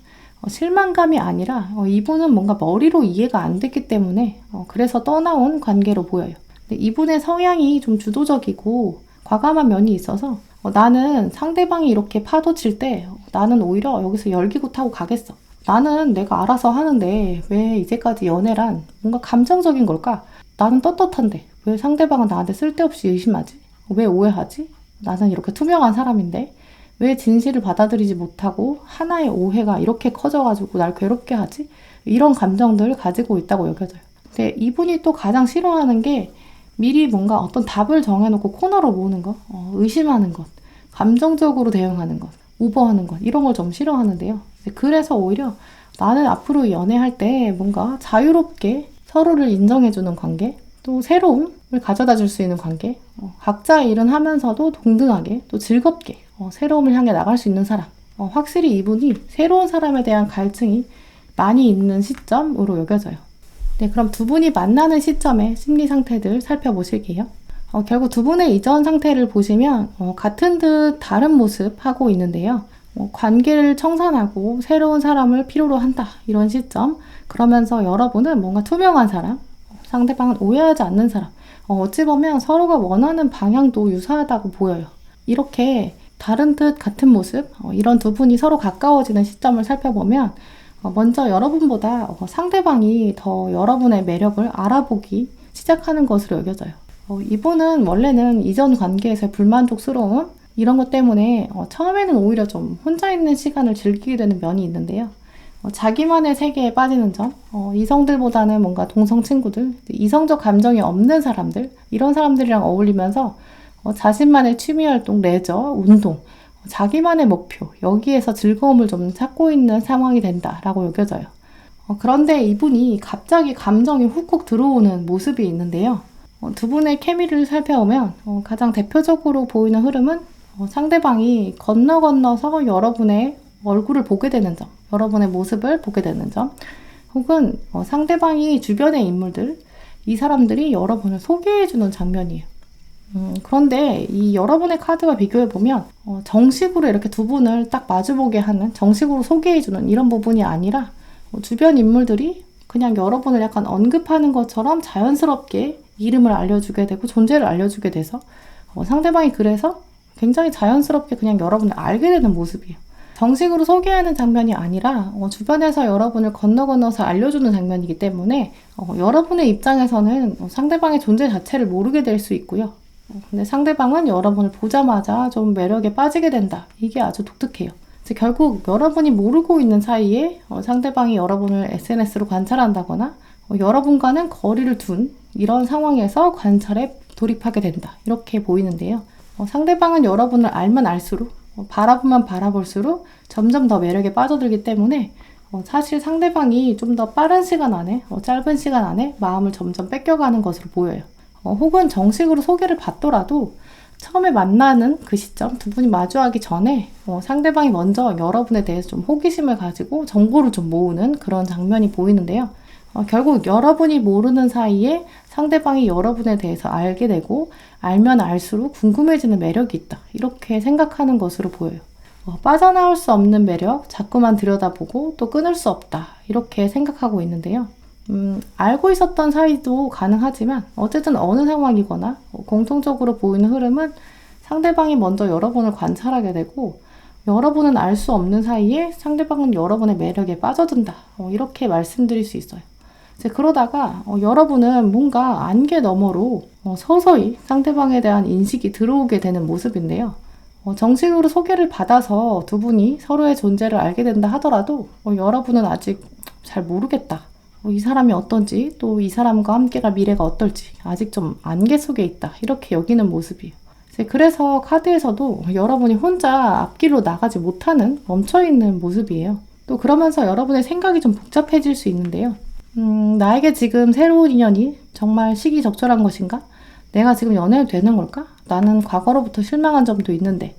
A: 실망감이 아니라 이분은 뭔가 머리로 이해가 안 됐기 때문에 그래서 떠나온 관계로 보여요. 근데 이분의 성향이 좀 주도적이고 과감한 면이 있어서 나는 상대방이 이렇게 파도 칠 때 나는 오히려 여기서 열기구 타고 가겠어. 나는 내가 알아서 하는데 왜 이제까지 연애란 뭔가 감정적인 걸까? 나는 떳떳한데 왜 상대방은 나한테 쓸데없이 의심하지? 왜 오해하지? 나는 이렇게 투명한 사람인데 왜 진실을 받아들이지 못하고 하나의 오해가 이렇게 커져가지고 날 괴롭게 하지? 이런 감정들을 가지고 있다고 여겨져요. 근데 이분이 또 가장 싫어하는 게 미리 뭔가 어떤 답을 정해놓고 코너로 모으는 것, 의심하는 것, 감정적으로 대응하는 것, 오버하는 것 이런 걸 좀 싫어하는데요. 그래서 오히려 나는 앞으로 연애할 때 뭔가 자유롭게 서로를 인정해주는 관계, 또 새로움을 가져다 줄 수 있는 관계, 각자의 일은 하면서도 동등하게 또 즐겁게 새로움을 향해 나갈 수 있는 사람. 확실히 이분이 새로운 사람에 대한 갈증이 많이 있는 시점으로 여겨져요. 네, 그럼 두 분이 만나는 시점의 심리 상태들 살펴보실게요. 결국 두 분의 이전 상태를 보시면 같은 듯 다른 모습 하고 있는데요. 관계를 청산하고 새로운 사람을 필요로 한다. 이런 시점. 그러면서 여러분은 뭔가 투명한 사람, 상대방은 오해하지 않는 사람. 어찌 보면 서로가 원하는 방향도 유사하다고 보여요. 이렇게 다른 듯 같은 모습, 이런 두 분이 서로 가까워지는 시점을 살펴보면 먼저 여러분보다 상대방이 더 여러분의 매력을 알아보기 시작하는 것으로 여겨져요. 이분은 원래는 이전 관계에서의 불만족스러움 이런 것 때문에 처음에는 오히려 좀 혼자 있는 시간을 즐기게 되는 면이 있는데요. 자기만의 세계에 빠지는 점, 이성들보다는 뭔가 동성 친구들, 이성적 감정이 없는 사람들 이런 사람들이랑 어울리면서 자신만의 취미활동, 레저, 운동, 자기만의 목표 여기에서 즐거움을 좀 찾고 있는 상황이 된다라고 여겨져요. 그런데 이분이 갑자기 감정이 훅훅 들어오는 모습이 있는데요. 두 분의 케미를 살펴보면 가장 대표적으로 보이는 흐름은 상대방이 건너서 여러분의 얼굴을 보게 되는 점, 여러분의 모습을 보게 되는 점, 혹은 상대방이 주변의 인물들, 이 사람들이 여러분을 소개해주는 장면이에요. 그런데 이 여러분의 카드와 비교해보면 정식으로 이렇게 두 분을 딱 마주보게 하는, 정식으로 소개해주는 이런 부분이 아니라 주변 인물들이 그냥 여러분을 약간 언급하는 것처럼 자연스럽게 이름을 알려주게 되고 존재를 알려주게 돼서 상대방이 그래서 굉장히 자연스럽게 그냥 여러분을 알게 되는 모습이에요. 정식으로 소개하는 장면이 아니라 주변에서 여러분을 건너서 알려주는 장면이기 때문에 여러분의 입장에서는 상대방의 존재 자체를 모르게 될 수 있고요. 근데 상대방은 여러분을 보자마자 좀 매력에 빠지게 된다. 이게 아주 독특해요. 즉 결국 여러분이 모르고 있는 사이에 상대방이 여러분을 SNS로 관찰한다거나 여러분과는 거리를 둔 이런 상황에서 관찰에 돌입하게 된다. 이렇게 보이는데요. 상대방은 여러분을 알면 알수록 바라보면 바라볼수록 점점 더 매력에 빠져들기 때문에 사실 상대방이 좀 더 빠른 시간 안에, 짧은 시간 안에 마음을 점점 뺏겨가는 것으로 보여요. 혹은 정식으로 소개를 받더라도 처음에 만나는 그 시점, 두 분이 마주하기 전에 상대방이 먼저 여러분에 대해서 좀 호기심을 가지고 정보를 좀 모으는 그런 장면이 보이는데요. 결국 여러분이 모르는 사이에 상대방이 여러분에 대해서 알게 되고 알면 알수록 궁금해지는 매력이 있다. 이렇게 생각하는 것으로 보여요. 빠져나올 수 없는 매력, 자꾸만 들여다보고 또 끊을 수 없다. 이렇게 생각하고 있는데요. 알고 있었던 사이도 가능하지만 어쨌든 어느 상황이거나 공통적으로 보이는 흐름은 상대방이 먼저 여러분을 관찰하게 되고 여러분은 알 수 없는 사이에 상대방은 여러분의 매력에 빠져든다. 이렇게 말씀드릴 수 있어요. 이제 그러다가 여러분은 뭔가 안개 너머로 서서히 상대방에 대한 인식이 들어오게 되는 모습인데요. 정식으로 소개를 받아서 두 분이 서로의 존재를 알게 된다 하더라도 여러분은 아직 잘 모르겠다. 이 사람이 어떤지, 또 이 사람과 함께 갈 미래가 어떨지 아직 좀 안개 속에 있다. 이렇게 여기는 모습이에요. 그래서 카드에서도 여러분이 혼자 앞길로 나가지 못하는 멈춰있는 모습이에요. 또 그러면서 여러분의 생각이 좀 복잡해질 수 있는데요. 나에게 지금 새로운 인연이 정말 시기적절한 것인가? 내가 지금 연애해도 되는 걸까? 나는 과거로부터 실망한 점도 있는데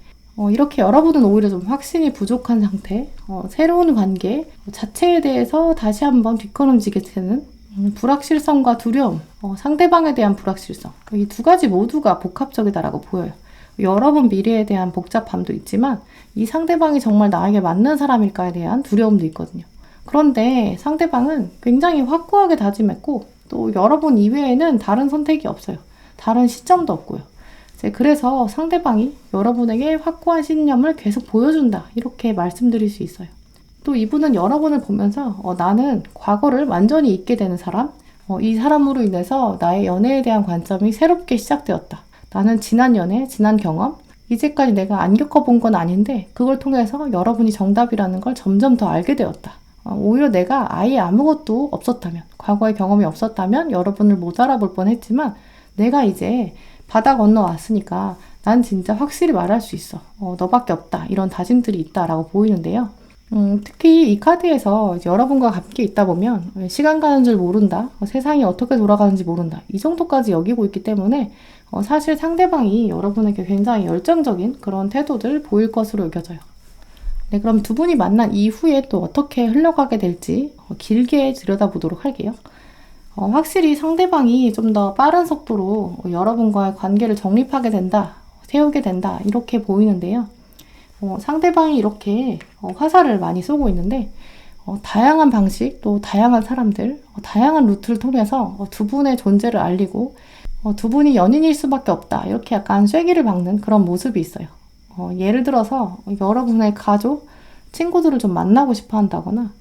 A: 이렇게 여러분은 오히려 좀 확신이 부족한 상태, 새로운 관계 자체에 대해서 다시 한번 뒷걸음지게 되는 불확실성과 두려움, 상대방에 대한 불확실성, 이 두 가지 모두가 복합적이다라고 보여요. 여러분 미래에 대한 복잡함도 있지만 이 상대방이 정말 나에게 맞는 사람일까에 대한 두려움도 있거든요. 그런데 상대방은 굉장히 확고하게 다짐했고 또 여러분 이외에는 다른 선택이 없어요. 다른 시점도 없고요. 그래서 상대방이 여러분에게 확고한 신념을 계속 보여준다. 이렇게 말씀드릴 수 있어요. 또 이분은 여러분을 보면서 나는 과거를 완전히 잊게 되는 사람, 이 사람으로 인해서 나의 연애에 대한 관점이 새롭게 시작되었다. 나는 지난 연애, 지난 경험, 이제까지 내가 안 겪어본 건 아닌데 그걸 통해서 여러분이 정답이라는 걸 점점 더 알게 되었다. 오히려 내가 아예 아무것도 없었다면, 과거의 경험이 없었다면 여러분을 못 알아볼 뻔했지만 내가 이제 바다 건너왔으니까 난 진짜 확실히 말할 수 있어. 너밖에 없다. 이런 다짐들이 있다라고 보이는데요. 특히 이 카드에서 여러분과 함께 있다 보면 시간 가는 줄 모른다. 세상이 어떻게 돌아가는지 모른다. 이 정도까지 여기고 있기 때문에 사실 상대방이 여러분에게 굉장히 열정적인 그런 태도들 보일 것으로 여겨져요. 네, 그럼 두 분이 만난 이후에 또 어떻게 흘러가게 될지 길게 들여다보도록 할게요. 확실히 상대방이 좀 더 빠른 속도로 여러분과의 관계를 정립하게 된다, 세우게 된다, 이렇게 보이는데요. 상대방이 이렇게 화살을 많이 쏘고 있는데 다양한 방식, 또 다양한 사람들, 다양한 루트를 통해서 두 분의 존재를 알리고 두 분이 연인일 수밖에 없다, 이렇게 약간 쐐기를 박는 그런 모습이 있어요. 예를 들어서 여러분의 가족, 친구들을 좀 만나고 싶어 한다거나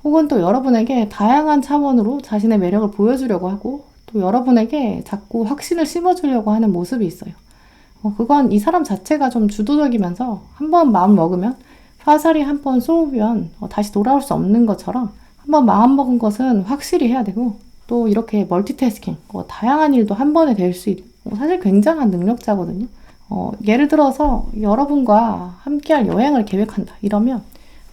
A: 혹은 또 여러분에게 다양한 차원으로 자신의 매력을 보여주려고 하고 또 여러분에게 자꾸 확신을 심어주려고 하는 모습이 있어요. 그건 이 사람 자체가 좀 주도적이면서 한번 마음 먹으면 화살이 한번 쏘면 다시 돌아올 수 없는 것처럼 한번 마음 먹은 것은 확실히 해야 되고 또 이렇게 멀티태스킹, 다양한 일도 한 번에 될 수 있는 사실 굉장한 능력자거든요. 예를 들어서 여러분과 함께할 여행을 계획한다 이러면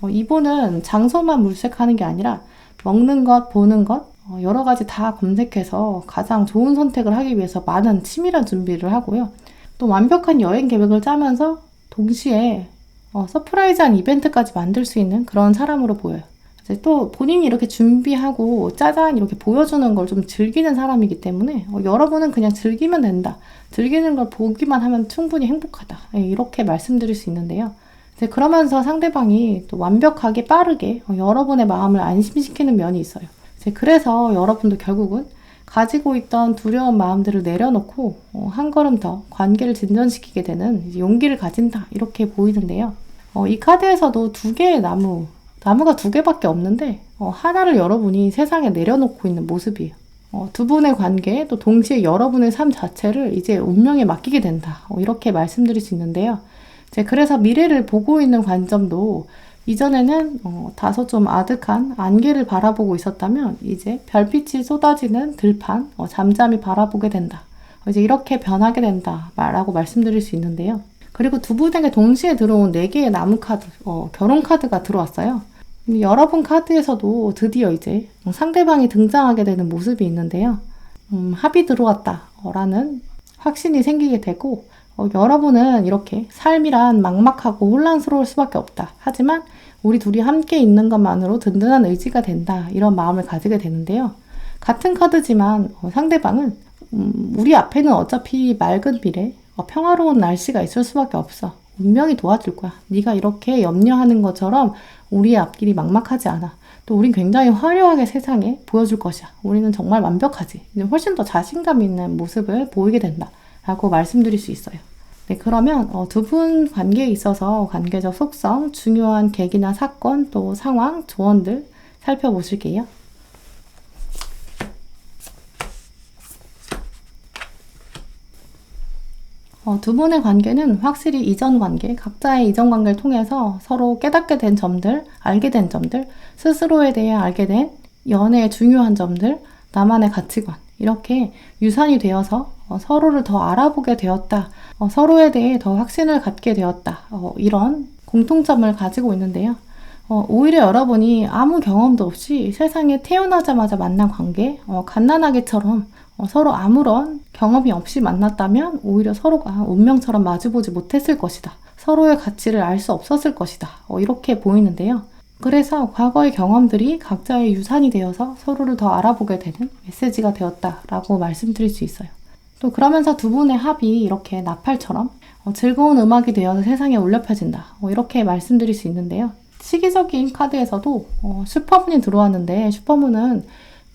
A: 이분은 장소만 물색하는 게 아니라 먹는 것, 보는 것, 여러 가지 다 검색해서 가장 좋은 선택을 하기 위해서 많은 치밀한 준비를 하고요. 또 완벽한 여행 계획을 짜면서 동시에 서프라이즈한 이벤트까지 만들 수 있는 그런 사람으로 보여요. 이제 또 본인이 이렇게 준비하고 짜잔 이렇게 보여주는 걸 좀 즐기는 사람이기 때문에 여러분은 그냥 즐기면 된다. 즐기는 걸 보기만 하면 충분히 행복하다. 이렇게 말씀드릴 수 있는데요. 그러면서 상대방이 또 완벽하게 빠르게 여러분의 마음을 안심시키는 면이 있어요. 그래서 여러분도 결국은 가지고 있던 두려운 마음들을 내려놓고 한 걸음 더 관계를 진전시키게 되는 용기를 가진다 이렇게 보이는데요. 이 카드에서도 두 개의 나무가 두 개밖에 없는데 하나를 여러분이 세상에 내려놓고 있는 모습이에요. 두 분의 관계 또 동시에 여러분의 삶 자체를 이제 운명에 맡기게 된다 이렇게 말씀드릴 수 있는데요. 그래서 미래를 보고 있는 관점도 이전에는 다소 좀 아득한 안개를 바라보고 있었다면 이제 별빛이 쏟아지는 들판 잠잠히 바라보게 된다. 이제 이렇게 변하게 된다 라고 말씀드릴 수 있는데요. 그리고 두 분에게 동시에 들어온 4개의 나무 카드, 결혼 카드가 들어왔어요. 여러분 카드에서도 드디어 이제 상대방이 등장하게 되는 모습이 있는데요. 합이 들어왔다 라는 확신이 생기게 되고, 여러분은 이렇게 삶이란 막막하고 혼란스러울 수밖에 없다. 하지만 우리 둘이 함께 있는 것만으로 든든한 의지가 된다. 이런 마음을 가지게 되는데요. 같은 카드지만 상대방은 우리 앞에는 어차피 맑은 미래, 평화로운 날씨가 있을 수밖에 없어. 운명이 도와줄 거야. 네가 이렇게 염려하는 것처럼 우리의 앞길이 막막하지 않아. 또 우린 굉장히 화려하게 세상에 보여줄 것이야. 우리는 정말 완벽하지. 훨씬 더 자신감 있는 모습을 보이게 된다. 라고 말씀드릴 수 있어요. 네, 그러면 두 분 관계에 있어서 관계적 속성, 중요한 계기나 사건, 또 상황, 조언들 살펴보실게요. 두 분의 관계는 확실히 이전 관계, 각자의 이전 관계를 통해서 서로 깨닫게 된 점들, 알게 된 점들, 스스로에 대해 알게 된 연애의 중요한 점들, 나만의 가치관, 이렇게 유산이 되어서 서로를 더 알아보게 되었다. 서로에 대해 더 확신을 갖게 되었다. 이런 공통점을 가지고 있는데요. 오히려 여러분이 아무 경험도 없이 세상에 태어나자마자 만난 관계, 갓난아기처럼 서로 아무런 경험이 없이 만났다면 오히려 서로가 운명처럼 마주보지 못했을 것이다. 서로의 가치를 알 수 없었을 것이다. 이렇게 보이는데요. 그래서 과거의 경험들이 각자의 유산이 되어서 서로를 더 알아보게 되는 메시지가 되었다라고 말씀드릴 수 있어요. 또 그러면서 두 분의 합이 이렇게 나팔처럼 즐거운 음악이 되어서 세상에 울려 펴진다. 이렇게 말씀드릴 수 있는데요. 시기적인 카드에서도 슈퍼문이 들어왔는데, 슈퍼문은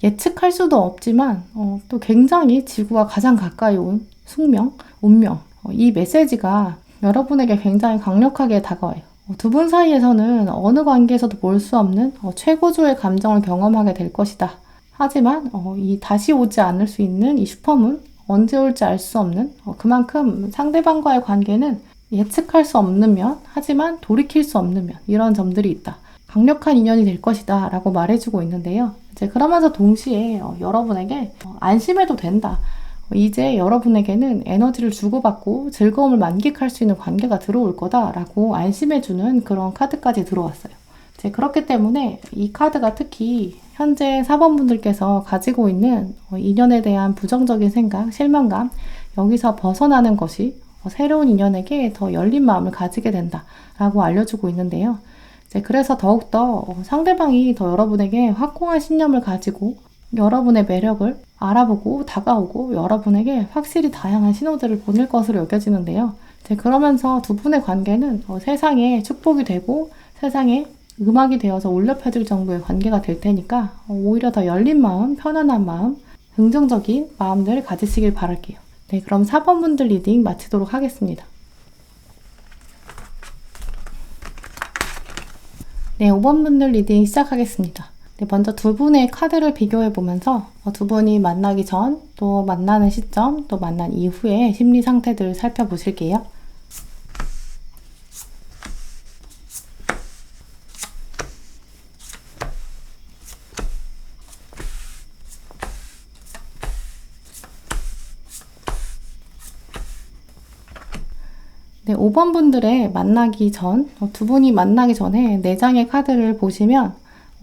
A: 예측할 수도 없지만 또 굉장히 지구가 가장 가까이 온 숙명, 운명, 이 메시지가 여러분에게 굉장히 강력하게 다가와요. 두 분 사이에서는 어느 관계에서도 볼 수 없는 최고조의 감정을 경험하게 될 것이다. 하지만 이 다시 오지 않을 수 있는 이 슈퍼문, 언제 올지 알 수 없는, 그만큼 상대방과의 관계는 예측할 수 없는 면, 하지만 돌이킬 수 없는 면, 이런 점들이 있다. 강력한 인연이 될 것이다 라고 말해주고 있는데요. 이제 그러면서 동시에 여러분에게 안심해도 된다. 이제 여러분에게는 에너지를 주고받고 즐거움을 만끽할 수 있는 관계가 들어올 거다라고 안심해주는 그런 카드까지 들어왔어요. 이제 그렇기 때문에 이 카드가 특히 현재 사번분들께서 가지고 있는 인연에 대한 부정적인 생각, 실망감, 여기서 벗어나는 것이 새로운 인연에게 더 열린 마음을 가지게 된다라고 알려주고 있는데요. 이제 그래서 더욱더 상대방이 더 여러분에게 확고한 신념을 가지고 여러분의 매력을 알아보고 다가오고 여러분에게 확실히 다양한 신호들을 보낼 것으로 여겨지는데요. 이제 그러면서 두 분의 관계는 세상에 축복이 되고 세상에 음악이 되어서 울려 펴질 정도의 관계가 될 테니까 오히려 더 열린 마음, 편안한 마음, 긍정적인 마음들을 가지시길 바랄게요. 네, 그럼 4번분들 리딩 마치도록 하겠습니다. 네, 5번분들 리딩 시작하겠습니다. 네, 먼저 두 분의 카드를 비교해 보면서 두 분이 만나기 전, 또 만나는 시점, 또 만난 이후의 심리 상태들을 살펴보실게요. 네, 5번 분들의 만나기 전, 두 분이 만나기 전에 4장의 카드를 보시면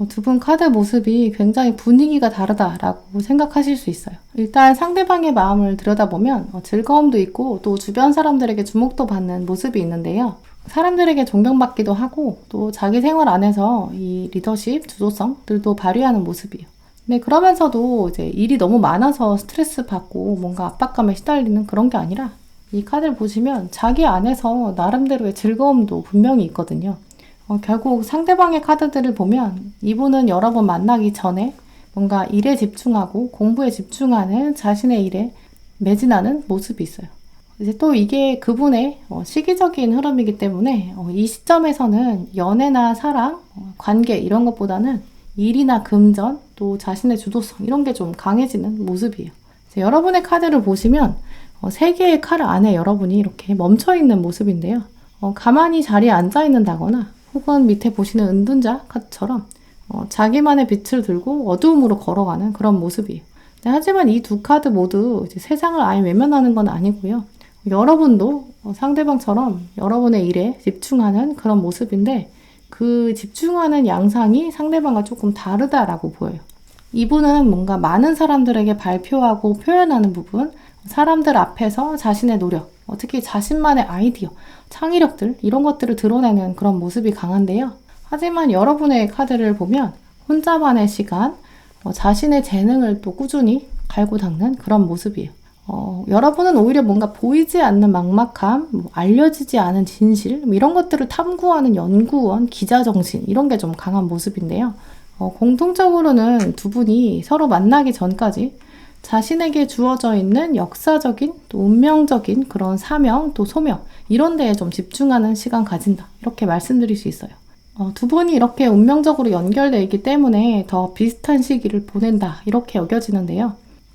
A: 두 분 카드 모습이 굉장히 분위기가 다르다라고 생각하실 수 있어요. 일단 상대방의 마음을 들여다보면 즐거움도 있고 또 주변 사람들에게 주목도 받는 모습이 있는데요. 사람들에게 존경받기도 하고 또 자기 생활 안에서 이 리더십, 주도성들도 발휘하는 모습이에요. 네, 그러면서도 이제 일이 너무 많아서 스트레스 받고 뭔가 압박감에 시달리는 그런 게 아니라 이 카드를 보시면 자기 안에서 나름대로의 즐거움도 분명히 있거든요. 결국 상대방의 카드들을 보면 이분은 여러분 만나기 전에 뭔가 일에 집중하고 공부에 집중하는 자신의 일에 매진하는 모습이 있어요. 이제 또 이게 그분의 시기적인 흐름이기 때문에 이 시점에서는 연애나 사랑, 관계 이런 것보다는 일이나 금전, 또 자신의 주도성 이런 게 좀 강해지는 모습이에요. 이제 여러분의 카드를 보시면 3개의 칼 안에 여러분이 이렇게 멈춰있는 모습인데요. 가만히 자리에 앉아있는다거나 혹은 밑에 보시는 은둔자 카드처럼 자기만의 빛을 들고 어두움으로 걸어가는 그런 모습이에요. 하지만 이 두 카드 모두 이제 세상을 아예 외면하는 건 아니고요. 여러분도 상대방처럼 여러분의 일에 집중하는 그런 모습인데 그 집중하는 양상이 상대방과 조금 다르다라고 보여요. 이분은 뭔가 많은 사람들에게 발표하고 표현하는 부분, 사람들 앞에서 자신의 노력, 특히 자신만의 아이디어, 창의력들 이런 것들을 드러내는 그런 모습이 강한데요. 하지만 여러분의 카드를 보면 혼자만의 시간, 자신의 재능을 또 꾸준히 갈고 닦는 그런 모습이에요. 여러분은 오히려 뭔가 보이지 않는 막막함, 알려지지 않은 진실, 이런 것들을 탐구하는 연구원, 기자정신, 이런 게 좀 강한 모습인데요. 공통적으로는 두 분이 서로 만나기 전까지 자신에게 주어져 있는 역사적인, 또 운명적인 그런 사명, 또 소명, 이런 데에 좀 집중하는 시간 가진다. 이렇게 말씀드릴 수 있어요. 두 분이 이렇게 운명적으로 연결되어 있기 때문에 더 비슷한 시기를 보낸다. 이렇게 여겨지는데요.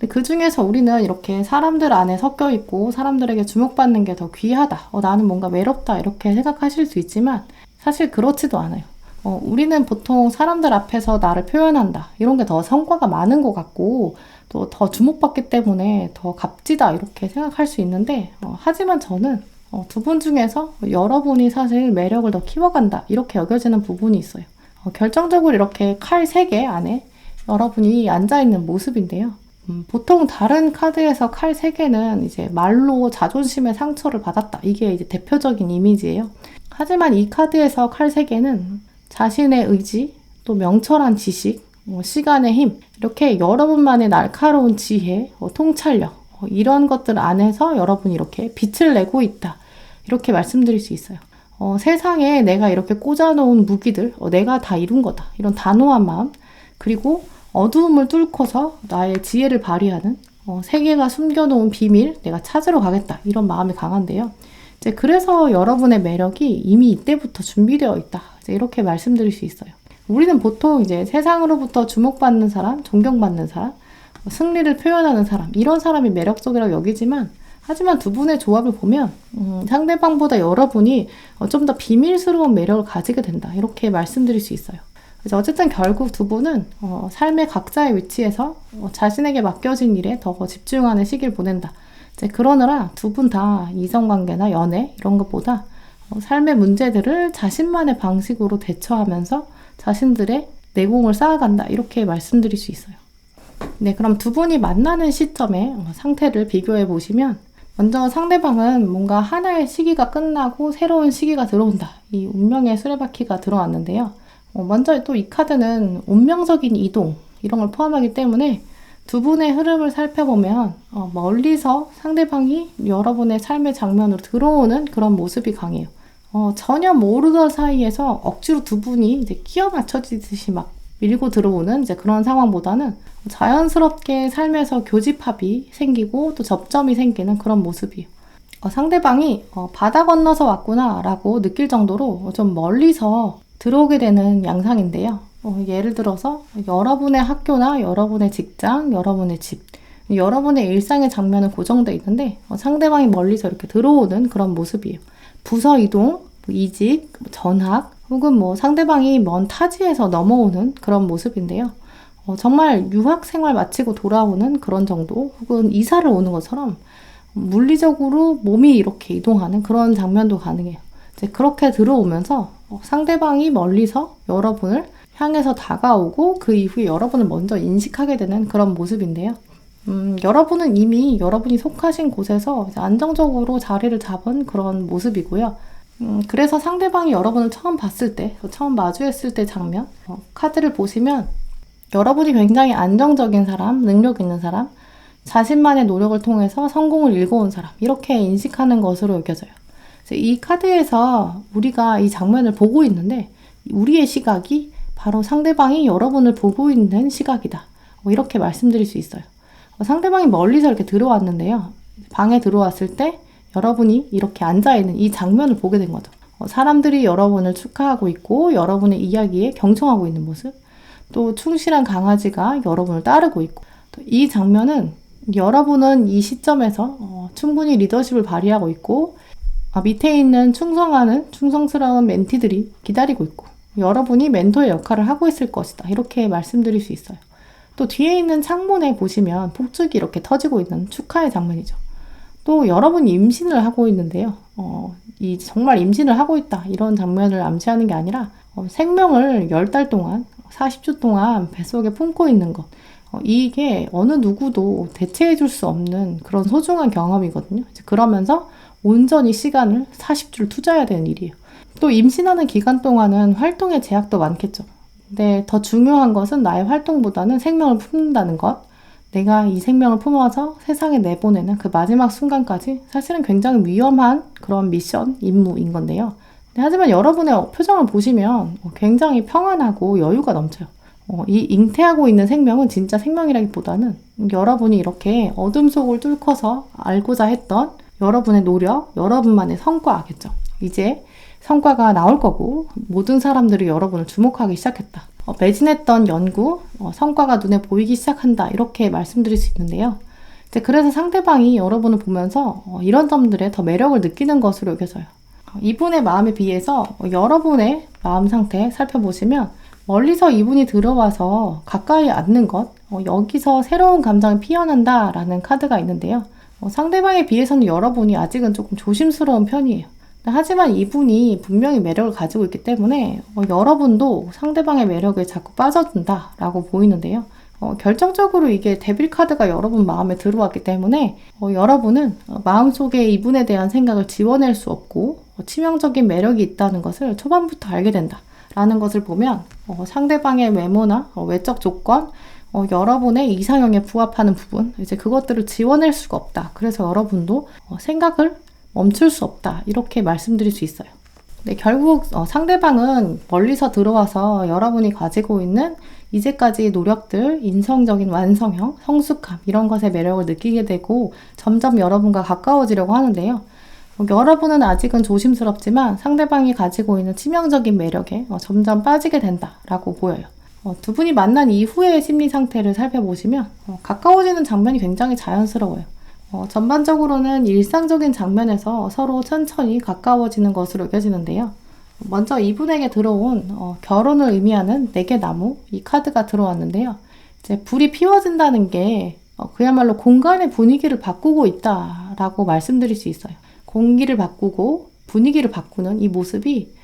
A: 그 중에서 우리는 이렇게 사람들 안에 섞여 있고 사람들에게 주목받는 게 더 귀하다. 나는 뭔가 외롭다. 이렇게 생각하실 수 있지만 사실 그렇지도 않아요. 우리는 보통 사람들 앞에서 나를 표현한다. 이런 게 더 성과가 많은 것 같고 또 더 주목받기 때문에 더 값지다. 이렇게 생각할 수 있는데 하지만 저는 두 분 중에서 여러분이 사실 매력을 더 키워간다. 이렇게 여겨지는 부분이 있어요. 결정적으로 이렇게 칼 3개 안에 여러분이 앉아있는 모습인데요. 보통 다른 카드에서 칼 3개는 이제 말로 자존심의 상처를 받았다. 이게 이제 대표적인 이미지예요. 하지만 이 카드에서 칼 3개는 자신의 의지, 또 명철한 지식, 시간의 힘, 이렇게 여러분만의 날카로운 지혜, 통찰력, 이런 것들 안에서 여러분이 이렇게 빛을 내고 있다. 이렇게 말씀드릴 수 있어요. 세상에 내가 이렇게 꽂아놓은 무기들, 내가 다 이룬 거다. 이런 단호한 마음, 그리고 어두움을 뚫고서 나의 지혜를 발휘하는 세계가 숨겨놓은 비밀, 내가 찾으러 가겠다. 이런 마음이 강한데요. 이제 그래서 여러분의 매력이 이미 이때부터 준비되어 있다. 이제 이렇게 말씀드릴 수 있어요. 우리는 보통 이제 세상으로부터 주목받는 사람, 존경받는 사람, 승리를 표현하는 사람, 이런 사람이 매력적이라고 여기지만 하지만 두 분의 조합을 보면 상대방보다 여러분이 좀 더 비밀스러운 매력을 가지게 된다. 이렇게 말씀드릴 수 있어요. 그래서 어쨌든 결국 두 분은 삶의 각자의 위치에서 자신에게 맡겨진 일에 더 집중하는 시기를 보낸다. 이제 그러느라 두 분 다 이성관계나 연애 이런 것보다 삶의 문제들을 자신만의 방식으로 대처하면서 자신들의 내공을 쌓아간다. 이렇게 말씀드릴 수 있어요. 네, 그럼 두 분이 만나는 시점에 상태를 비교해 보시면 먼저 상대방은 뭔가 하나의 시기가 끝나고 새로운 시기가 들어온다. 이 운명의 수레바퀴가 들어왔는데요. 먼저 또 이 카드는 운명적인 이동 이런 걸 포함하기 때문에 두 분의 흐름을 살펴보면 멀리서 상대방이 여러분의 삶의 장면으로 들어오는 그런 모습이 강해요. 전혀 모르던 사이에서 억지로 두 분이 이제 끼워 맞춰지듯이 막 밀고 들어오는 이제 그런 상황보다는 자연스럽게 삶에서 교집합이 생기고 또 접점이 생기는 그런 모습이에요. 상대방이 바다 건너서 왔구나 라고 느낄 정도로 좀 멀리서 들어오게 되는 양상인데요. 예를 들어서 여러분의 학교나 여러분의 직장, 여러분의 집, 여러분의 일상의 장면은 고정되어 있는데 상대방이 멀리서 이렇게 들어오는 그런 모습이에요. 부서 이동, 이직, 전학, 혹은 상대방이 먼 타지에서 넘어오는 그런 모습인데요. 정말 유학 생활 마치고 돌아오는 그런 정도, 혹은 이사를 오는 것처럼 물리적으로 몸이 이렇게 이동하는 그런 장면도 가능해요. 이제 그렇게 들어오면서 상대방이 멀리서 여러분을 향해서 다가오고 그 이후에 여러분을 먼저 인식하게 되는 그런 모습인데요. 여러분은 이미 여러분이 속하신 곳에서 안정적으로 자리를 잡은 그런 모습이고요. 그래서 상대방이 여러분을 처음 봤을 때, 처음 마주했을 때 장면, 카드를 보시면 여러분이 굉장히 안정적인 사람, 능력 있는 사람, 자신만의 노력을 통해서 성공을 일궈온 사람, 이렇게 인식하는 것으로 여겨져요. 이 카드에서 우리가 이 장면을 보고 있는데 우리의 시각이 바로 상대방이 여러분을 보고 있는 시각이다. 이렇게 말씀드릴 수 있어요. 상대방이 멀리서 이렇게 들어왔는데요. 방에 들어왔을 때 여러분이 이렇게 앉아있는 이 장면을 보게 된 거죠. 사람들이 여러분을 축하하고 있고 여러분의 이야기에 경청하고 있는 모습, 또 충실한 강아지가 여러분을 따르고 있고, 또 이 장면은 여러분은 이 시점에서 충분히 리더십을 발휘하고 있고 밑에 있는 충성스러운 멘티들이 기다리고 있고 여러분이 멘토의 역할을 하고 있을 것이다. 이렇게 말씀드릴 수 있어요. 또 뒤에 있는 창문에 보시면 폭죽이 이렇게 터지고 있는 축하의 장면이죠. 또 여러분이 임신을 하고 있는데요. 이 정말 임신을 하고 있다 이런 장면을 암시하는 게 아니라 생명을 10달 동안 40주 동안 뱃속에 품고 있는 것, 이게 어느 누구도 대체해 줄 수 없는 그런 소중한 경험이거든요. 그러면서 온전히 시간을 40주를 투자해야 되는 일이에요. 또 임신하는 기간 동안은 활동의 제약도 많겠죠. 근데 더 중요한 것은 나의 활동보다는 생명을 품는다는 것. 내가 이 생명을 품어서 세상에 내보내는 그 마지막 순간까지 사실은 굉장히 위험한 그런 미션, 임무인 건데요. 하지만 여러분의 표정을 보시면 굉장히 평안하고 여유가 넘쳐요. 이 잉태하고 있는 생명은 진짜 생명이라기보다는 여러분이 이렇게 어둠 속을 뚫고서 알고자 했던 여러분의 노력, 여러분만의 성과겠죠. 이제 성과가 나올 거고 모든 사람들이 여러분을 주목하기 시작했다. 매진했던 연구, 성과가 눈에 보이기 시작한다. 이렇게 말씀드릴 수 있는데요. 이제 그래서 상대방이 여러분을 보면서 이런 점들에 더 매력을 느끼는 것으로 여겨져요. 이분의 마음에 비해서 여러분의 마음 상태 살펴보시면 멀리서 이분이 들어와서 가까이 앉는 것, 여기서 새로운 감정이 피어난다 라는 카드가 있는데요. 상대방에 비해서는 여러분이 아직은 조금 조심스러운 편이에요. 하지만 이분이 분명히 매력을 가지고 있기 때문에 여러분도 상대방의 매력에 자꾸 빠져든다 라고 보이는데요. 결정적으로 이게 데빌 카드가 여러분 마음에 들어왔기 때문에 여러분은 마음속에 이분에 대한 생각을 지워낼 수 없고 치명적인 매력이 있다는 것을 초반부터 알게 된다 라는 것을 보면 상대방의 외모나 외적 조건, 여러분의 이상형에 부합하는 부분, 이제 그것들을 지워낼 수가 없다. 그래서 여러분도 생각을 멈출 수 없다. 이렇게 말씀드릴 수 있어요. 네, 결국 상대방은 멀리서 들어와서 여러분이 가지고 있는 이제까지 노력들, 인성적인 완성형, 성숙함 이런 것에 매력을 느끼게 되고 점점 여러분과 가까워지려고 하는데요. 여러분은 아직은 조심스럽지만 상대방이 가지고 있는 치명적인 매력에 점점 빠지게 된다라고 보여요. 두 분이 만난 이후의 심리 상태를 살펴보시면 가까워지는 장면이 굉장히 자연스러워요. 전반적으로는 일상적인 장면에서 서로 천천히 가까워지는 것으로 여겨지는데요. 먼저 이분에게 들어온 결혼을 의미하는 4개 나무, 이 카드가 들어왔는데요. 이제 불이 피워진다는 게 그야말로 공간의 분위기를 바꾸고 있다라고 말씀드릴 수 있어요. 공기를 바꾸고 분위기를 바꾸는 이 모습이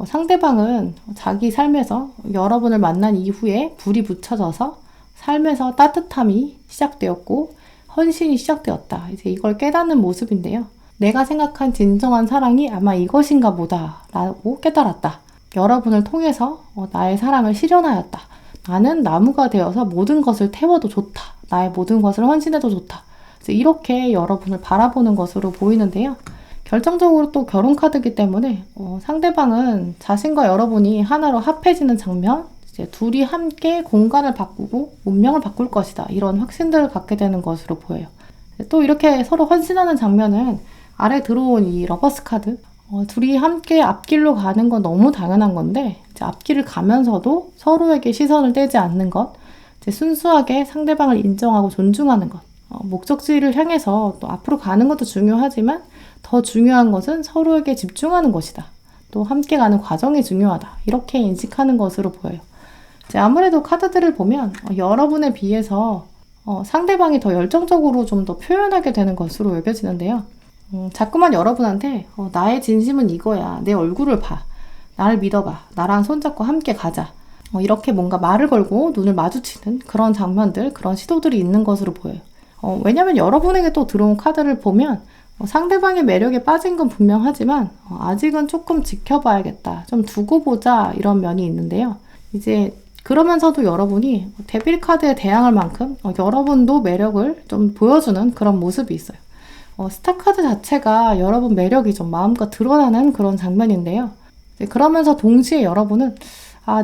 A: 상대방은 자기 삶에서 여러분을 만난 이후에 불이 붙여져서 삶에서 따뜻함이 시작되었고 헌신이 시작되었다. 이제 이걸 깨닫는 모습인데요. 내가 생각한 진정한 사랑이 아마 이것인가 보다 라고 깨달았다. 여러분을 통해서 나의 사랑을 실현하였다. 나는 나무가 되어서 모든 것을 태워도 좋다. 나의 모든 것을 헌신해도 좋다. 이렇게 여러분을 바라보는 것으로 보이는데요. 결정적으로 또 결혼 카드이기 때문에 상대방은 자신과 여러분이 하나로 합해지는 장면, 이제 둘이 함께 공간을 바꾸고 운명을 바꿀 것이다. 이런 확신들을 갖게 되는 것으로 보여요. 또 이렇게 서로 헌신하는 장면은 아래 들어온 이 러버스 카드, 둘이 함께 앞길로 가는 건 너무 당연한 건데 이제 앞길을 가면서도 서로에게 시선을 떼지 않는 것, 이제 순수하게 상대방을 인정하고 존중하는 것, 목적지를 향해서 또 앞으로 가는 것도 중요하지만 더 중요한 것은 서로에게 집중하는 것이다. 또 함께 가는 과정이 중요하다. 이렇게 인식하는 것으로 보여요. 이제 아무래도 카드들을 보면 여러분에 비해서 상대방이 더 열정적으로 좀 더 표현하게 되는 것으로 여겨지는데요. 자꾸만 여러분한테 나의 진심은 이거야. 내 얼굴을 봐. 나를 믿어봐. 나랑 손잡고 함께 가자. 이렇게 뭔가 말을 걸고 눈을 마주치는 그런 장면들, 그런 시도들이 있는 것으로 보여요. 왜냐면 여러분에게 또 들어온 카드를 보면 상대방의 매력에 빠진 건 분명하지만 아직은 조금 지켜봐야겠다. 좀 두고 보자. 이런 면이 있는데요. 이제 그러면서도 여러분이 데빌 카드에 대항할 만큼 여러분도 매력을 좀 보여주는 그런 모습이 있어요. 스타 카드 자체가 여러분 매력이 좀 마음껏 드러나는 그런 장면인데요. 그러면서 동시에 여러분은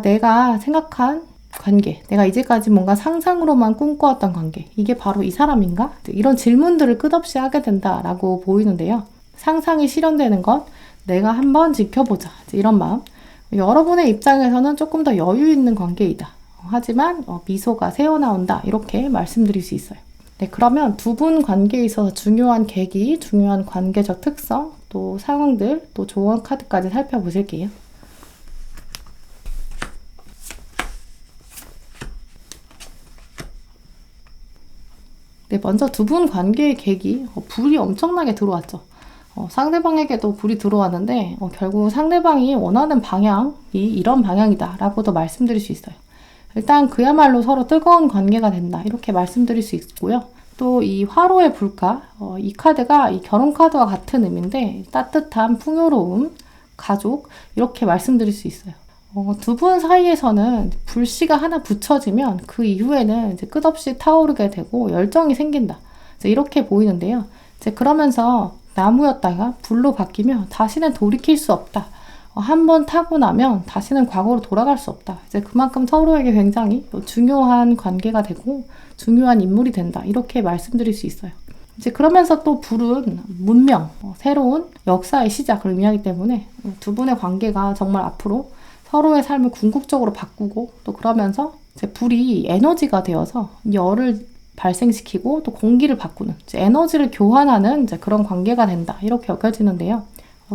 A: 내가 생각한 관계, 내가 이제까지 뭔가 상상으로만 꿈꿔왔던 관계, 이게 바로 이 사람인가? 이런 질문들을 끝없이 하게 된다라고 보이는데요. 상상이 실현되는 것, 내가 한번 지켜보자. 이런 마음. 여러분의 입장에서는 조금 더 여유 있는 관계이다. 하지만 미소가 새어나온다. 이렇게 말씀드릴 수 있어요. 네, 그러면 두 분 관계에 있어서 중요한 계기, 중요한 관계적 특성, 또 상황들, 또 조언 카드까지 살펴보실게요. 네, 먼저 두 분 관계의 계기, 불이 엄청나게 들어왔죠. 상대방에게도 불이 들어왔는데 결국 상대방이 원하는 방향이 이런 방향이다 라고도 말씀드릴 수 있어요. 일단 그야말로 서로 뜨거운 관계가 된다 이렇게 말씀드릴 수 있고요. 또 이 화로의 불가, 이 카드가 이 결혼 카드와 같은 의미인데 따뜻함, 풍요로움, 가족 이렇게 말씀드릴 수 있어요. 두 분 사이에서는 불씨가 하나 붙여지면 그 이후에는 이제 끝없이 타오르게 되고 열정이 생긴다. 이제 이렇게 보이는데요. 이제 그러면서 나무였다가 불로 바뀌면 다시는 돌이킬 수 없다. 한 번 타고 나면 다시는 과거로 돌아갈 수 없다. 이제 그만큼 서로에게 굉장히 중요한 관계가 되고 중요한 인물이 된다. 이렇게 말씀드릴 수 있어요. 이제 그러면서 또 불은 문명, 새로운 역사의 시작을 의미하기 때문에 두 분의 관계가 정말 앞으로 서로의 삶을 궁극적으로 바꾸고 또 그러면서 이제 불이 에너지가 되어서 열을 발생시키고 또 공기를 바꾸는 이제 에너지를 교환하는 이제 그런 관계가 된다. 이렇게 여겨지는데요.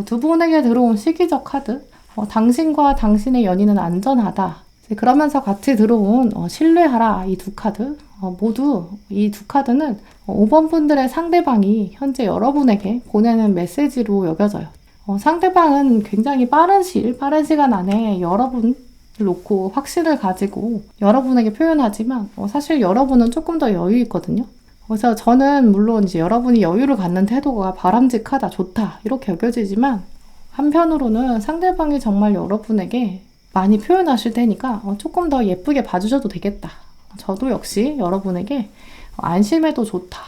A: 두 분에게 들어온 시기적 카드, 당신과 당신의 연인은 안전하다. 그러면서 같이 들어온 신뢰하라 이 두 카드, 모두 이 두 카드는 5번 분들의 상대방이 현재 여러분에게 보내는 메시지로 여겨져요. 상대방은 굉장히 빠른 시간 안에 여러분을 놓고 확신을 가지고 여러분에게 표현하지만 사실 여러분은 조금 더 여유 있거든요. 그래서 저는 물론 이제 여러분이 여유를 갖는 태도가 바람직하다, 좋다 이렇게 여겨지지만 한편으로는 상대방이 정말 여러분에게 많이 표현하실 테니까 조금 더 예쁘게 봐주셔도 되겠다. 저도 역시 여러분에게 안심해도 좋다.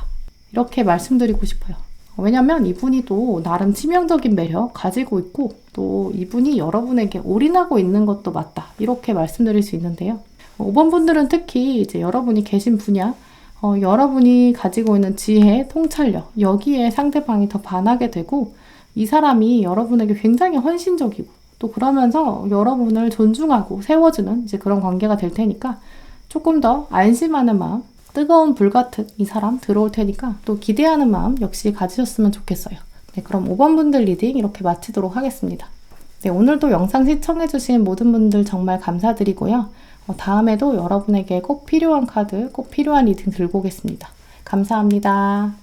A: 이렇게 말씀드리고 싶어요. 왜냐면 이분이 또 나름 치명적인 매력 가지고 있고 또 이분이 여러분에게 올인하고 있는 것도 맞다. 이렇게 말씀드릴 수 있는데요. 5번 분들은 특히 이제 여러분이 계신 분야, 여러분이 가지고 있는 지혜, 통찰력, 여기에 상대방이 더 반하게 되고 이 사람이 여러분에게 굉장히 헌신적이고 또 그러면서 여러분을 존중하고 세워주는 이제 그런 관계가 될 테니까 조금 더 안심하는 마음, 뜨거운 불 같은 이 사람 들어올 테니까 또 기대하는 마음 역시 가지셨으면 좋겠어요. 네, 그럼 5번 분들 리딩 이렇게 마치도록 하겠습니다. 네, 오늘도 영상 시청해주신 모든 분들 정말 감사드리고요. 다음에도 여러분에게 꼭 필요한 카드, 꼭 필요한 리딩 들고 오겠습니다. 감사합니다.